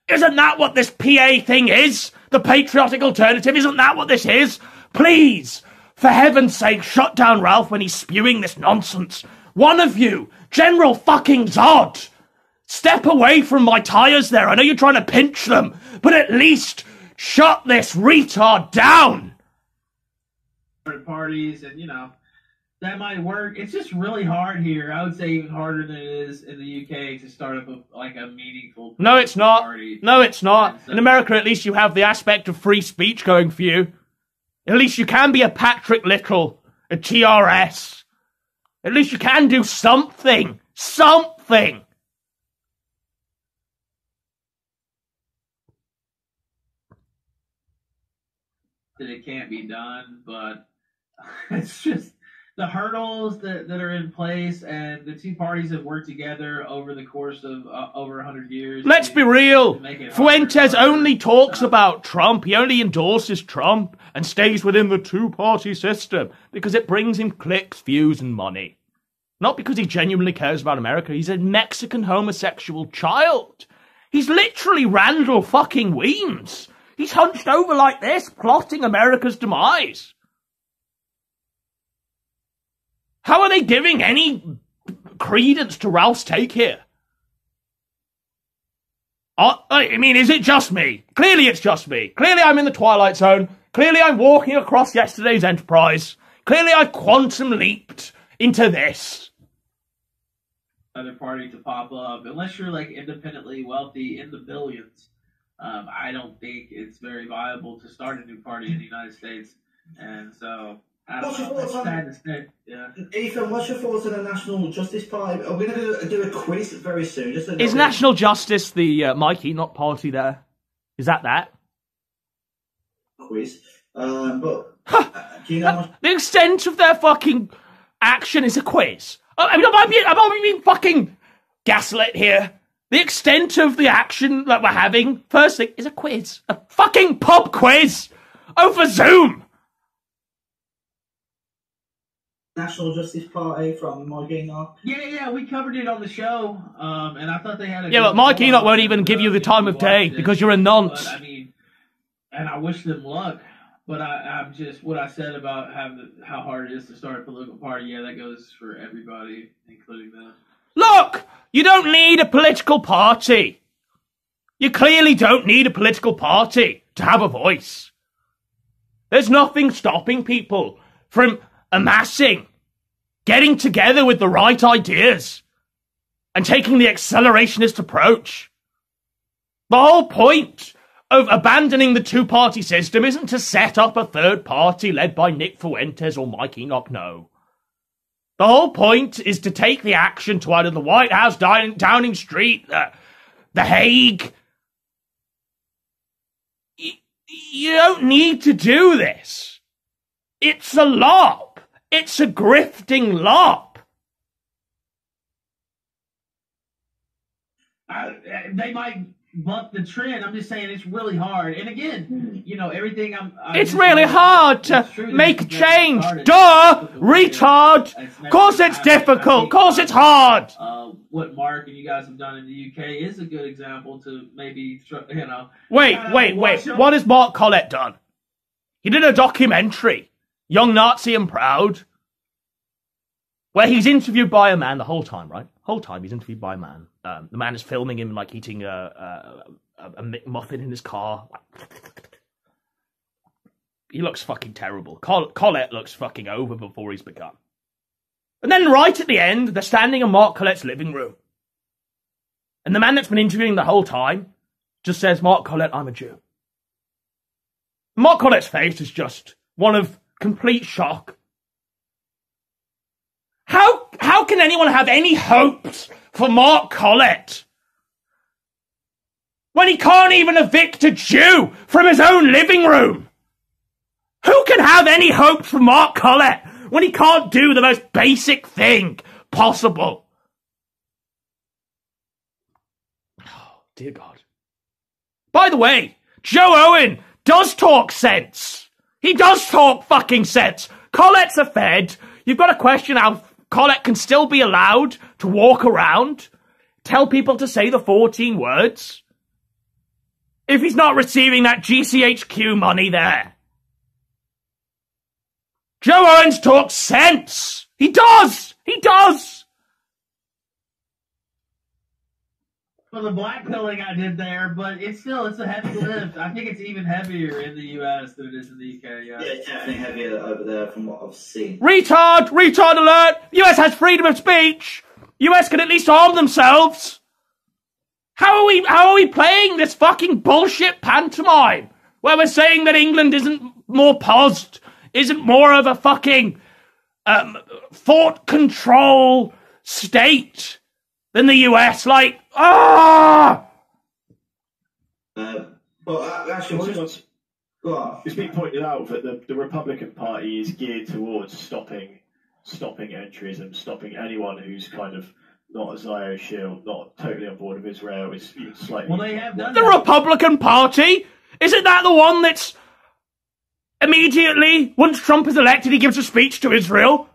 Isn't that what this PA thing is? The patriotic alternative, isn't that what this is? Please, for heaven's sake, shut down Ralph when he's spewing this nonsense. One of you, General fucking Zod, step away from my tyres there. I know you're trying to pinch them, but at least shut this retard down. Parties, and that might work. It's just really hard here. I would say even harder than it is in the UK to start up a meaningful. No, it's not. Party. No, it's not. In America, at least you have the aspect of free speech going for you. At least you can be a Patrick Little, a TRS. At least you can do something. Something. That it can't be done, but it's just the hurdles that are in place, and the two parties have worked together over the course of over 100 years. Let's be real. Fuentes only talks about Trump. He only endorses Trump and stays within the two-party system because it brings him clicks, views, and money. Not because he genuinely cares about America. He's a Mexican homosexual child. He's literally Randall fucking Weems. He's hunched over like this, plotting America's demise. How are they giving any credence to Ralph's take here? I mean, is it just me? Clearly it's just me. Clearly I'm in the Twilight Zone. Clearly I'm walking across yesterday's Enterprise. Clearly I quantum leaped into this. Other party to pop up, unless you're independently wealthy in the billions. I don't think it's very viable to start a new party in the United States, and so I don't know. It's sad to say. Yeah. Ethan, what's your thoughts on the National Justice Party? Are we going to do a quiz very soon? Is National Justice the Mike Enoch party there? Is that? Quiz. Do you know the extent of their fucking action is a quiz? I mean, am I being fucking gaslit here? The extent of the action that we're having, first thing, is a quiz. A fucking pub quiz! Over Zoom! National Justice Party from Mike Enoch? Yeah, we covered it on the show, and I thought they had a... Yeah, but Mike Enoch won't even give you the time of day, because you're a nonce. But, I mean, and I wish them luck, but I'm just, what I said about how hard it is to start a political party, yeah, that goes for everybody, including them. Look! You don't need a political party. You clearly don't need a political party to have a voice. There's nothing stopping people from amassing, getting together with the right ideas, and taking the accelerationist approach. The whole point of abandoning the two-party system isn't to set up a third party led by Nick Fuentes or Mike Enoch, no. The whole point is to take the action to either the White House, Downing Street, The Hague. You don't need to do this. It's a LARP. It's a grifting LARP. They might buck the trend. I'm just saying it's really hard. And again, everything it's really hard to make change. Duh! Retard! Of course it's difficult. Of course it's hard. What Mark and you guys have done in the UK is a good example to maybe, Wait. What has Mark Collett done? He did a documentary, Young Nazi and Proud, where he's interviewed by a man the whole time, right? Whole time he's interviewed by a man. The man is filming him eating a McMuffin in his car. He looks fucking terrible. Collett looks fucking over before he's begun. And then right at the end, they're standing in Mark Collett's living room. And the man that's been interviewing the whole time just says, Mark Collett, I'm a Jew. Mark Collett's face is just one of complete shock. How can anyone have any hopes for Mark Collett when he can't even evict a Jew from his own living room? Who can have any hopes for Mark Collett when he can't do the most basic thing possible? Oh, dear God. By the way, Joe Owen does talk sense. He does talk fucking sense. Collett's a Fed. You've got to question how Collett can still be allowed to walk around, tell people to say the 14 words, if he's not receiving that GCHQ money there? Joe Owens talks sense. He does. He does. Well, the blackpilling I did there, but it's a heavy lift. I think it's even heavier in the US than it is in the UK. Yeah, it's definitely heavier over there from what I've seen. Retard alert. US has freedom of speech. US can at least arm themselves. How are we playing this fucking bullshit pantomime where we're saying that England isn't more posed, isn't more of a fucking thought control state than the US? Like, But actually, go on. It's been pointed out that the Republican Party is geared towards stopping entryism, stopping anyone who's kind of not a Zio shield, not totally on board with Israel, is even slightly... Well, they have done the Republican Party? Isn't that the one that's immediately, once Trump is elected, he gives a speech to Israel?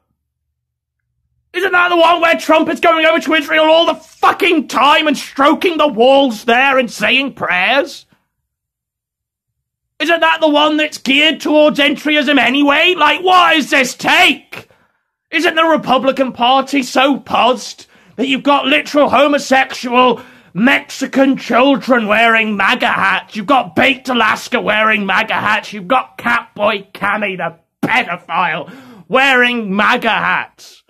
Isn't that the one where Trump is going over to Israel all the fucking time and stroking the walls there and saying prayers? Isn't that the one that's geared towards entryism anyway? Like, what is this take? Isn't the Republican Party so posed that you've got literal homosexual Mexican children wearing MAGA hats? You've got Baked Alaska wearing MAGA hats. You've got Catboy Cammy, the pedophile, wearing MAGA hats.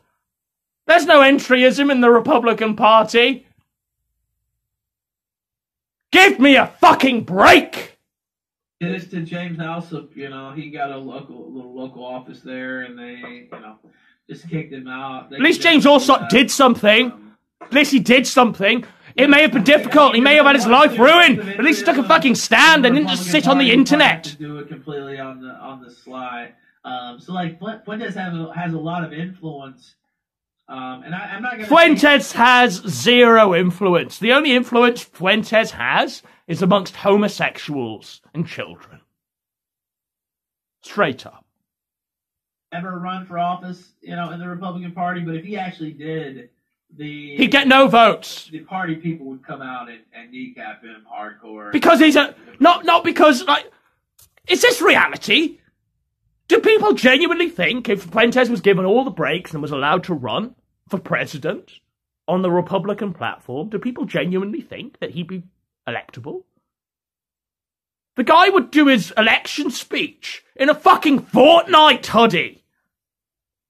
There's no entryism in the Republican Party. Give me a fucking break! It is to James Alsop, he got a little local office there, and they, just kicked him out. At least James Alsop did something. At least he did something. It may have been difficult. He may have had his life ruined. But at least he took a fucking stand and didn't just sit on the internet. Do it completely on the sly. So like Fuentes has a lot of influence. And I'm not gonna Fuentes has zero influence. The only influence Fuentes has is amongst homosexuals and children. Straight up. Ever run for office, in the Republican Party, but if he actually did, he'd get no votes. The party people would come out and kneecap him hardcore. Because he's not because, like, is this reality? Do people genuinely think if Fuentes was given all the breaks and was allowed to run for president on the Republican platform, do people genuinely think that he'd be electable? The guy would do his election speech in a fucking Fortnite hoodie.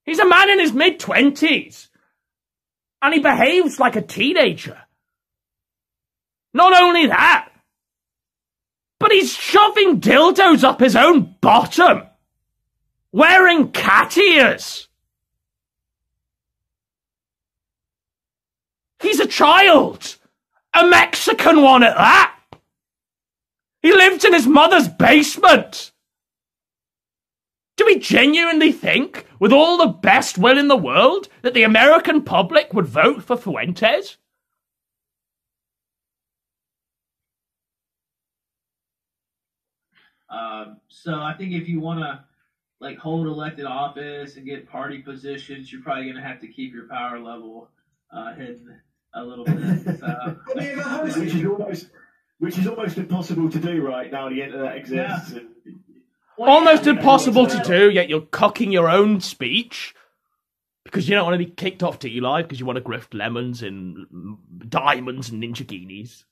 He's a man in his mid-20s. And he behaves like a teenager. Not only that, but he's shoving dildos up his own bottom. Wearing cat ears. He's a child. A Mexican one at that. He lived in his mother's basement. Do we genuinely think, with all the best will in the world, that the American public would vote for Fuentes? So I think if you want to hold elected office and get party positions, you're probably going to have to keep your power level hidden a little bit. So. Which is almost impossible to do right now. The internet exists. Yeah. Almost impossible to do, yet you're cocking your own speech because you don't want to be kicked off to Eli because you want to grift lemons and diamonds and ninjaginis.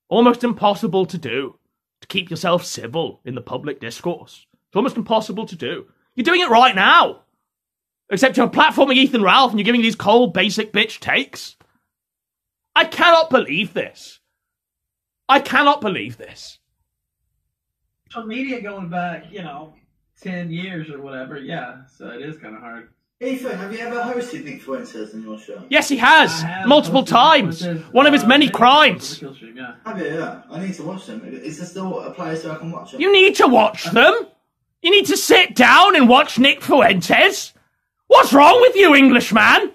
Almost impossible to do to keep yourself civil in the public discourse. It's almost impossible to do. You're doing it right now. Except you're platforming Ethan Ralph and you're giving these cold, basic bitch takes. I cannot believe this. I cannot believe this. Social media going back, 10 years or whatever, yeah. So it is kind of hard. Ethan, have you ever hosted Nick Fuentes on your show? Yes, he has. Multiple times. One of his many crimes. Have you? Yeah. I need to watch them. Is there still a place where I can watch them? You need to watch them. You need to sit down and watch Nick Fuentes. What's wrong with you, Englishman?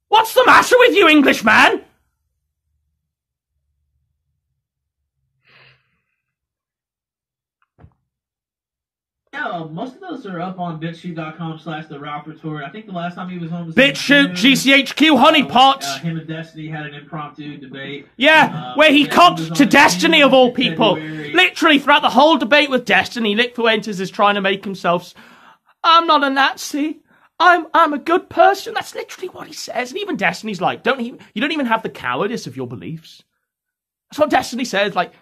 What's the matter with you, Englishman? Yeah, most of those are up on BitChute.com/The Ralph Retort. I think the last time he was on was BitChute, GCHQ, Honeypot. Him and Destiny had an impromptu debate. Yeah, where he cocked to Destiny of all people. Literally throughout the whole debate with Destiny, Nick Fuentes is trying to make himself, I'm not a Nazi. I'm a good person. That's literally what he says. And even Destiny's like, you don't even have the cowardice of your beliefs. That's what Destiny says. Like,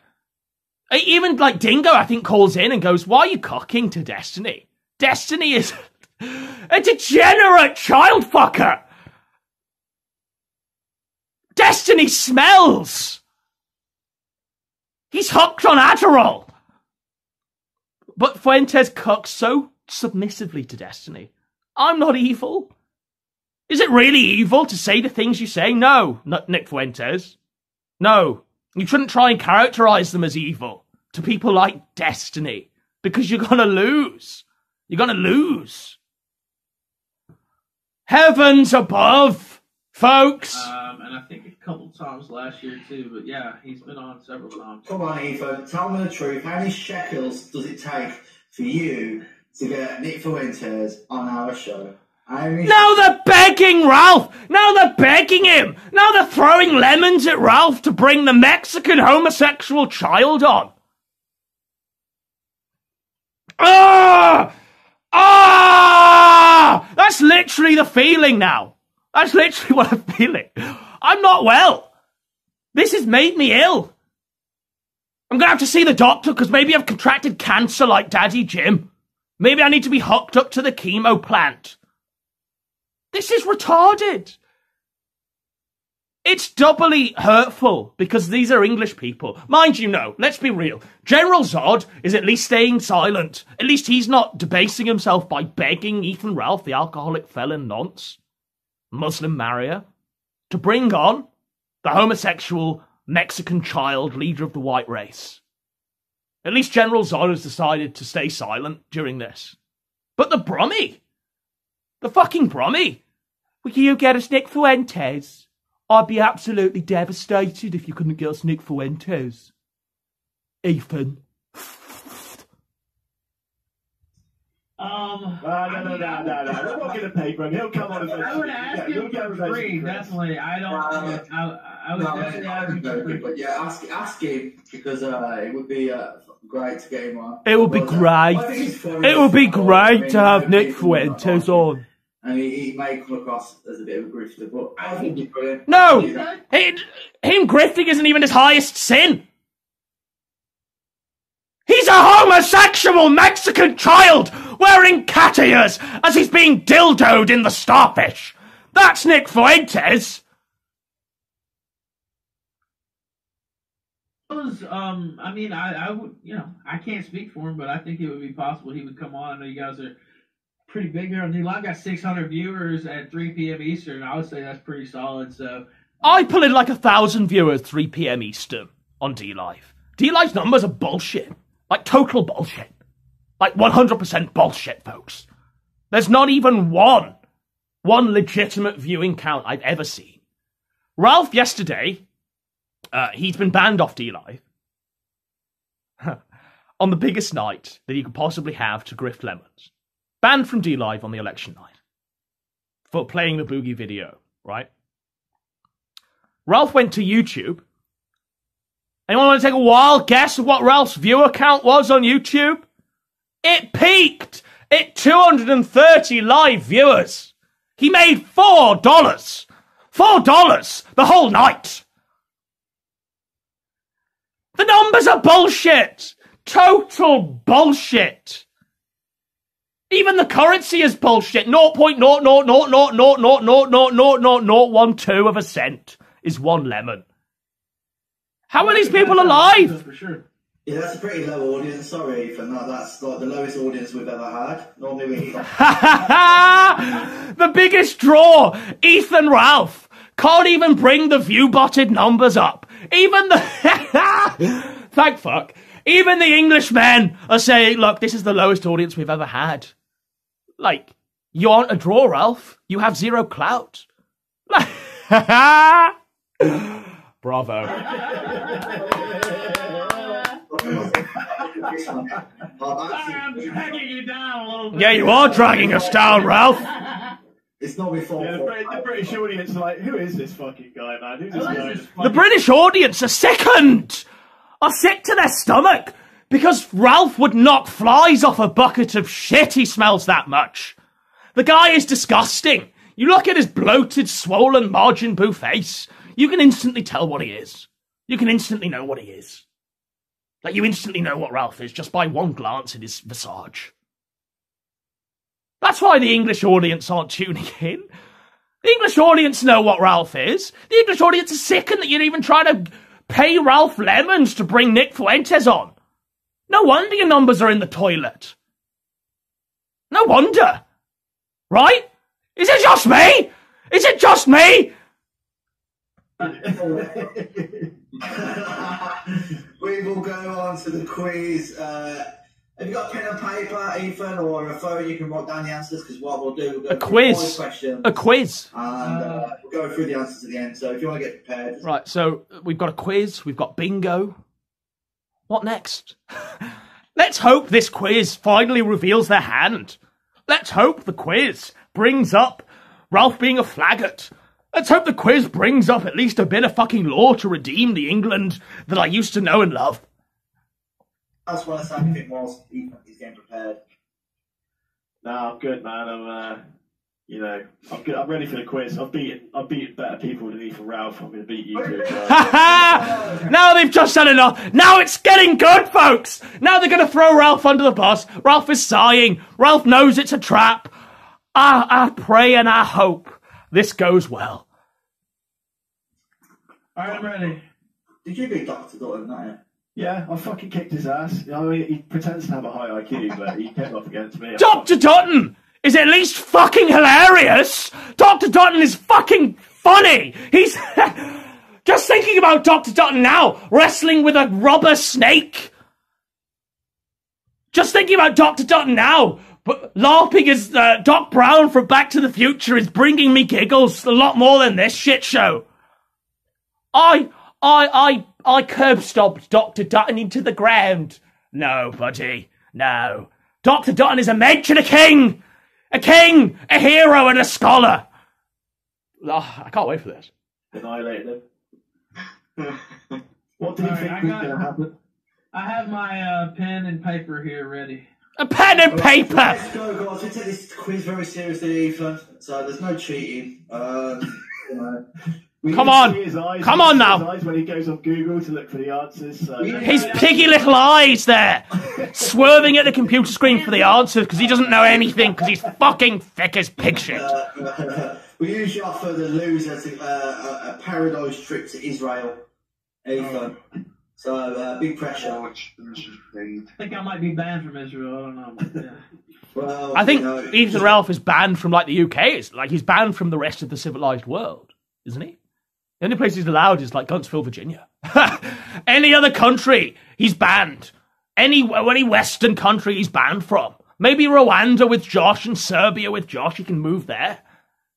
even like Dingo, I think, calls in and goes, why are you cocking to Destiny? Destiny is a degenerate child fucker. Destiny smells. He's hooked on Adderall. But Fuentes cocks so submissively to Destiny. I'm not evil. Is it really evil to say the things you say? No, not Nick Fuentes. No. You shouldn't try and characterize them as evil to people like Destiny, because you're gonna lose. You're gonna lose. Heavens above, folks. And I think a couple times last year too, but yeah, he's been on several times. Come on, Ethan, tell me the truth. How many shekels does it take for you to get Nick Fuentes on our show? Now they're begging Ralph! Now they're begging him! Now they're throwing lemons at Ralph to bring the Mexican homosexual child on! Ah! Ah! That's literally the feeling now. That's literally what I'm feeling. I'm not well. This has made me ill. I'm gonna have to see the doctor because maybe I've contracted cancer like Daddy Jim. Maybe I need to be hooked up to the chemo plant. This is retarded. It's doubly hurtful because these are English people. Mind you, no, let's be real. General Zod is at least staying silent. At least he's not debasing himself by begging Ethan Ralph, the alcoholic felon nonce, Muslim marrier, to bring on the homosexual Mexican child leader of the white race. At least General Zod has decided to stay silent during this. But the Brummy, the fucking Brummy, will you get us Nick Fuentes? I'd be absolutely devastated if you couldn't get us Nick Fuentes. Ethan. No. We're not going to pay for him. He'll come on eventually. I would ask him for free, definitely. I would definitely ask him for free. But yeah, ask him because it would be great to get him on. It would be great. It would be great to have Nick Fuentes on. And he may come across as a bit of a grifter, but I think he's brilliant. No! Him grifting isn't even his highest sin. He's a homosexual Mexican child wearing cat ears as he's being dildoed in the Starfish. That's Nick Fuentes. I mean, I would, I can't speak for him, but I think it would be possible he would come on. I know you guys are pretty big here on D-Live. I've got 600 viewers at 3 p.m. Eastern. I would say that's pretty solid. So I pull in like 1,000 viewers 3 p.m. Eastern on D-Live. D-Live's numbers are bullshit. Like total bullshit. Like 100% bullshit, folks. There's not even one legitimate viewing count I've ever seen. Ralph yesterday, he's been banned off D-Live on the biggest night that you could possibly have to grift lemons. Banned from D-Live on the election night for playing the Boogie video, right? Ralph went to YouTube. Anyone want to take a wild guess of what Ralph's viewer count was on YouTube? It peaked at 230 live viewers. He made $4. $4 the whole night. The numbers are bullshit. Total bullshit. Even the currency is bullshit. 0.0000000000012 of a cent is one lemon. How are these people alive? For sure. Yeah, that's a pretty low audience. Sorry, Ethan. That's like the lowest audience we've ever had. Normally we the biggest draw. Ethan Ralph can't even bring the view-botted numbers up. Even the thank fuck. Even the Englishmen are saying, "Look, this is the lowest audience we've ever had." Like, you aren't a draw, Ralph. You have zero clout. Bravo. I'm dragging you down a little bit. Yeah, you are dragging us down, Ralph. It's not before. Yeah, the British audience are like, who is this fucking guy, man? Who's this guy? The British audience are sickened. Are sick to their stomach. Because Ralph would knock flies off a bucket of shit, he smells that much. The guy is disgusting. You look at his bloated, swollen, margin boo face, you can instantly tell what he is. You can instantly know what he is. Like, you instantly know what Ralph is just by one glance at his visage. That's why the English audience aren't tuning in. The English audience know what Ralph is. The English audience is sickened that you're even trying to pay Ralph Lemons to bring Nick Fuentes on. No wonder your numbers are in the toilet. No wonder. Right? Is it just me? Is it just me? We will go on to the quiz. Have you got pen and paper, Ethan, or a phone? You can write down the answers, because what we'll do, we'll go A quiz. A quiz. And we'll go through the answers at the end. So if you want to get prepared. Right, so we've got a quiz, we've got bingo. What next? Let's hope this quiz finally reveals their hand. Let's hope the quiz brings up Ralph being a faggot. Let's hope the quiz brings up at least a bit of fucking law to redeem the England that I used to know and love. I just want to say anything whilst Ethan is getting prepared. No, I'm good, man. I'm good. I'm ready for the quiz. I've beaten better people than Ethan Ralph. I'm going to beat you too. Now they've just done enough. Now it's getting good, folks. Now they're going to throw Ralph under the bus. Ralph is sighing. Ralph knows it's a trap. I pray and I hope this goes well. All right, I'm ready. Did you beat Dr. Dutton, not Yeah, I fucking kicked his ass. I mean, he pretends to have a high IQ, but he came up against me. Dr. Dutton is at least fucking hilarious. Dr. Dutton is fucking funny. He's just thinking about Dr. Dutton now, wrestling with a rubber snake. Just thinking about Dr. Dutton now, but laughing as Doc Brown from Back to the Future is bringing me giggles a lot more than this shit show. I curb stomped Dr. Dutton into the ground. No, buddy, no. Dr. Dutton is a mensch and a king, a hero and a scholar. Oh, I can't wait for this. Annihilated him. What do you think is going to happen? I have my pen and paper here ready. A pen and paper! Let's go, guys. We take this quiz very seriously, Ethan. So there's no cheating. Come on. Come on now. His eyes when he goes on Google to look for the answers. So. His piggy little eyes there, swerving at the computer screen for the answers because he doesn't know anything because he's fucking thick as pig shit. We usually offer the loser a paradise trip to Israel, Ethan. So big pressure. I think I might be banned from Israel. I don't know. Yeah. Well, I think Ethan Ralph is banned from like the UK. It's like he's banned from the rest of the civilized world, isn't he? The only place he's allowed is like Guntsville, Virginia. Any other country, he's banned. Any Western country he's banned from. Maybe Rwanda with Josh and Serbia with Josh, he can move there.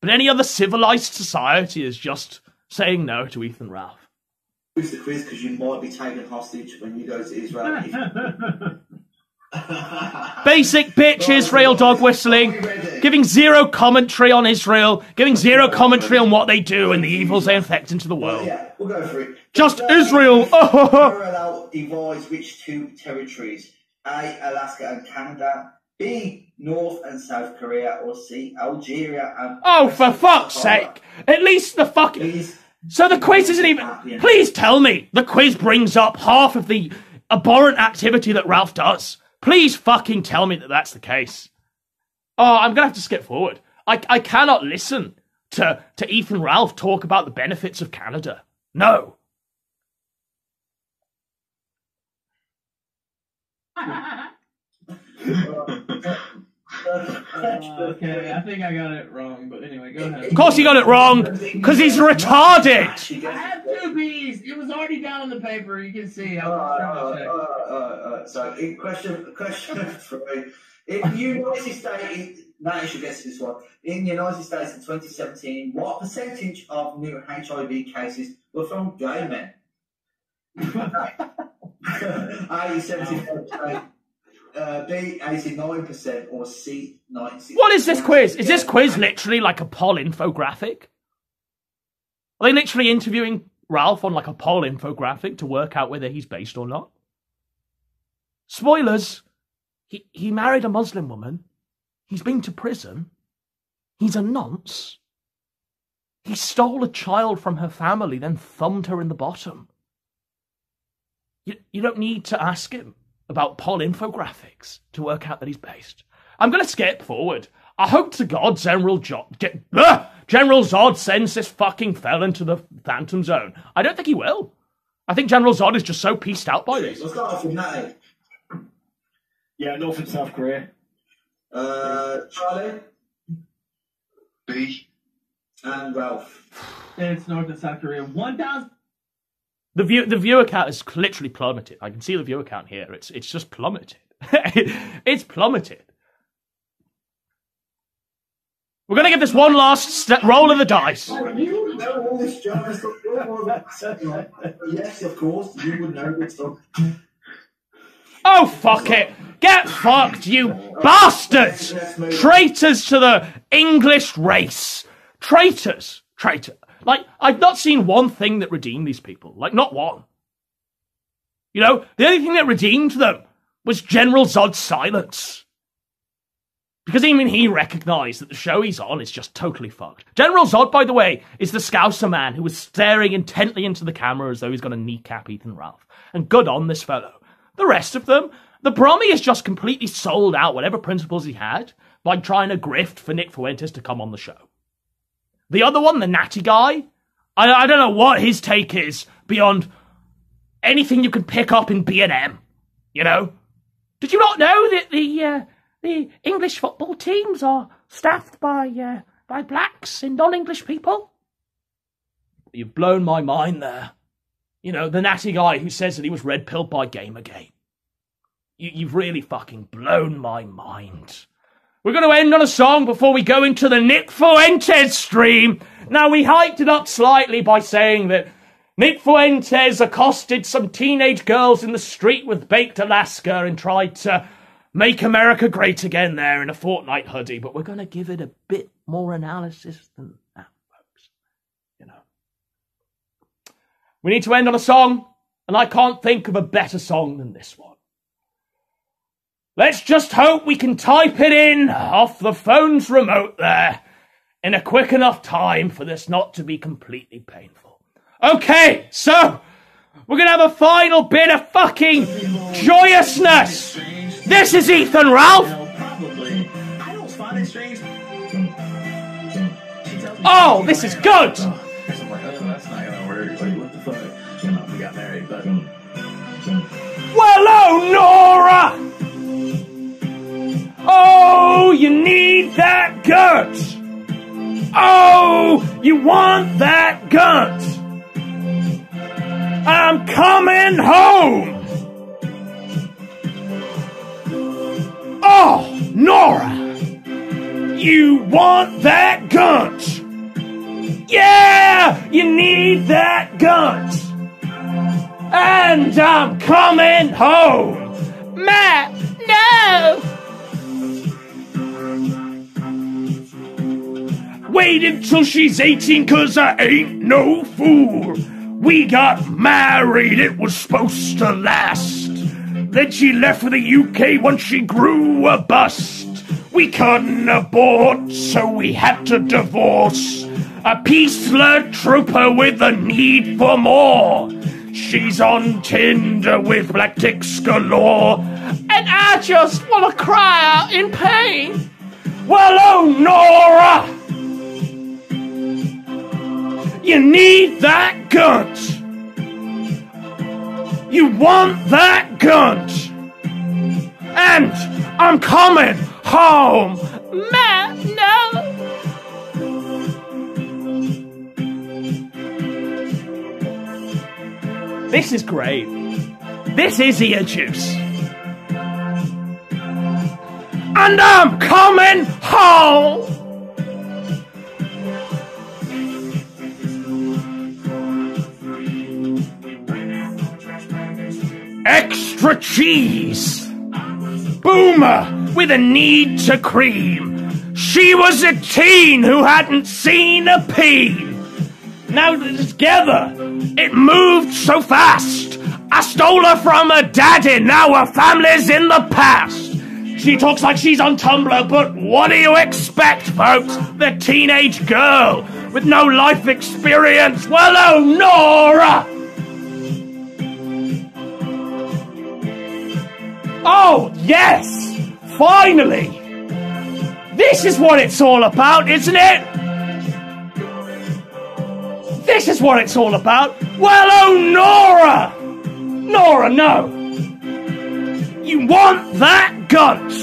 But any other civilized society is just saying no to Ethan Ralph. Use the quiz because you might be taken hostage when you go to Israel. Basic bitch Israel dog whistling, giving zero commentary on Israel, giving zero commentary on what they do and the evils they infect into the world. Yeah, we'll go for it. Just Israel. Parallel divides which two territories? A, Alaska and Canada. B, North and South Korea. Or C, Algeria and... Oh, for fuck's sake. At least the fucking... Please. So the quiz isn't even... Please tell me the quiz brings up half of the abhorrent activity that Ralph does. Please fucking tell me that that's the case. Oh, I'm going to have to skip forward. I cannot listen to Ethan Ralph talk about the benefits of Canada. No. Okay, I think I got it wrong, but anyway, go ahead. Of course he got it wrong, because he's retarded. I had two B's. It was already down on the paper. You can see. I was trying to check. So, question 3. In the United States, now you should guess this one. In the United States in 2017, what percentage of new HIV cases were from gay men? A, 75%, B, 89%, or C, 96%. What is this quiz? Is this quiz literally like a poll infographic? Are they literally interviewing Ralph on like a poll infographic to work out whether he's based or not? Spoilers. He married a Muslim woman. He's been to prison. He's a nonce. He stole a child from her family, then thumbed her in the bottom. You don't need to ask him about poll infographics to work out that he's based. I'm going to skip forward. I hope to God General Zod sends this fucking felon to the Phantom Zone. I don't think he will. I think General Zod is just so pieced out by this. Let's start off with Natty. Yeah, North and South Korea. Charlie? B. And Ralph. It's North and South Korea. 1,000. The viewer count has literally plummeted. I can see the viewer count here. It's just plummeted. It's plummeted. We're going to give this one last roll of the dice. You know all this German stuff. Yes, of course, you would know this stuff. Oh, fuck it. Get fucked, you bastards! Traitors to the English race. Traitors. Traitor. Like, I've not seen one thing that redeemed these people. Like, not one. You know, the only thing that redeemed them was General Zod's silence. Because even he recognised that the show he's on is just totally fucked. General Zod, by the way, is the Scouser man who was staring intently into the camera as though he's going to kneecap Ethan Ralph. And good on this fellow. The rest of them, the Brummy has just completely sold out whatever principles he had by trying to grift for Nick Fuentes to come on the show. The other one, the Natty guy, I don't know what his take is beyond anything you can pick up in B&M, you know? Did you not know that the English football teams are staffed by blacks and non-English people? You've blown my mind there. You know, the Natty guy who says that he was red-pilled by Gamergate. You've really fucking blown my mind. We're going to end on a song before we go into the Nick Fuentes stream. Now, we hyped it up slightly by saying that Nick Fuentes accosted some teenage girls in the street with baked Alaska and tried to make America great again there in a Fortnite hoodie. But we're going to give it a bit more analysis than that, folks. You know. We need to end on a song, and I can't think of a better song than this one. Let's just hope we can type it in off the phone's remote there in a quick enough time for this not to be completely painful. Okay, so we're going to have a final bit of fucking joyousness. This is Ethan Ralph. Oh, this is good. Well, oh, Nora. Oh, you need that gut. Oh, you want that gut. I'm coming home. Oh, Nora, you want that gut. Yeah, you need that gut. And I'm coming home. Matt, no. Wait until she's 18, 'cause I ain't no fool. We got married, it was supposed to last. Then she left for the UK once she grew a bust. We couldn't abort, so we had to divorce. A peaceler trooper with a need for more. She's on Tinder with black dicks galore. And I just want to cry out in pain. Well, oh, Nora, you need that gut. You want that gut. And I'm coming home. Matt, no. This is great. This is ear juice. And I'm coming home. extra cheese. Boomer with a need to cream. She was a teen who hadn't seen a peen. Now together, it moved so fast. I stole her from her daddy, now her family's in the past. She talks like she's on Tumblr, but what do you expect, folks? The teenage girl with no life experience. Well, oh, Nora! Oh, yes! Finally! This is what it's all about, isn't it? This is what it's all about. Well, oh, Nora! Nora, no. You want that gunt.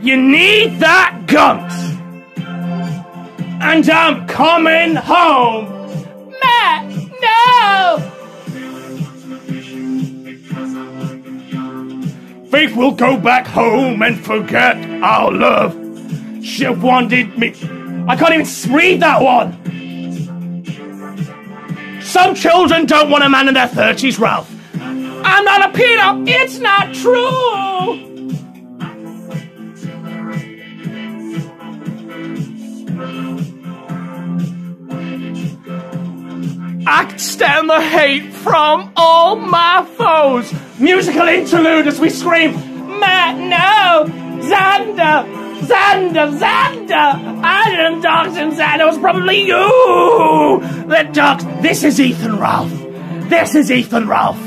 You need that gunt. And I'm coming home. Matt, no! Faith will go back home and forget our love. She wanted me. I can't even read that one. Some children don't want a man in their 30s, Ralph. I'm not a pedo. It's not true. I can stand the hate from all my foes. Musical interlude as we scream, Matt, no! Xander! Xander! Xander! I didn't dox him, Xander. It was probably you that doxed. This is Ethan Ralph. This is Ethan Ralph.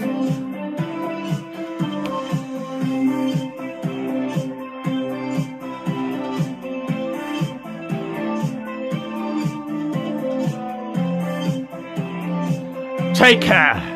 Take care.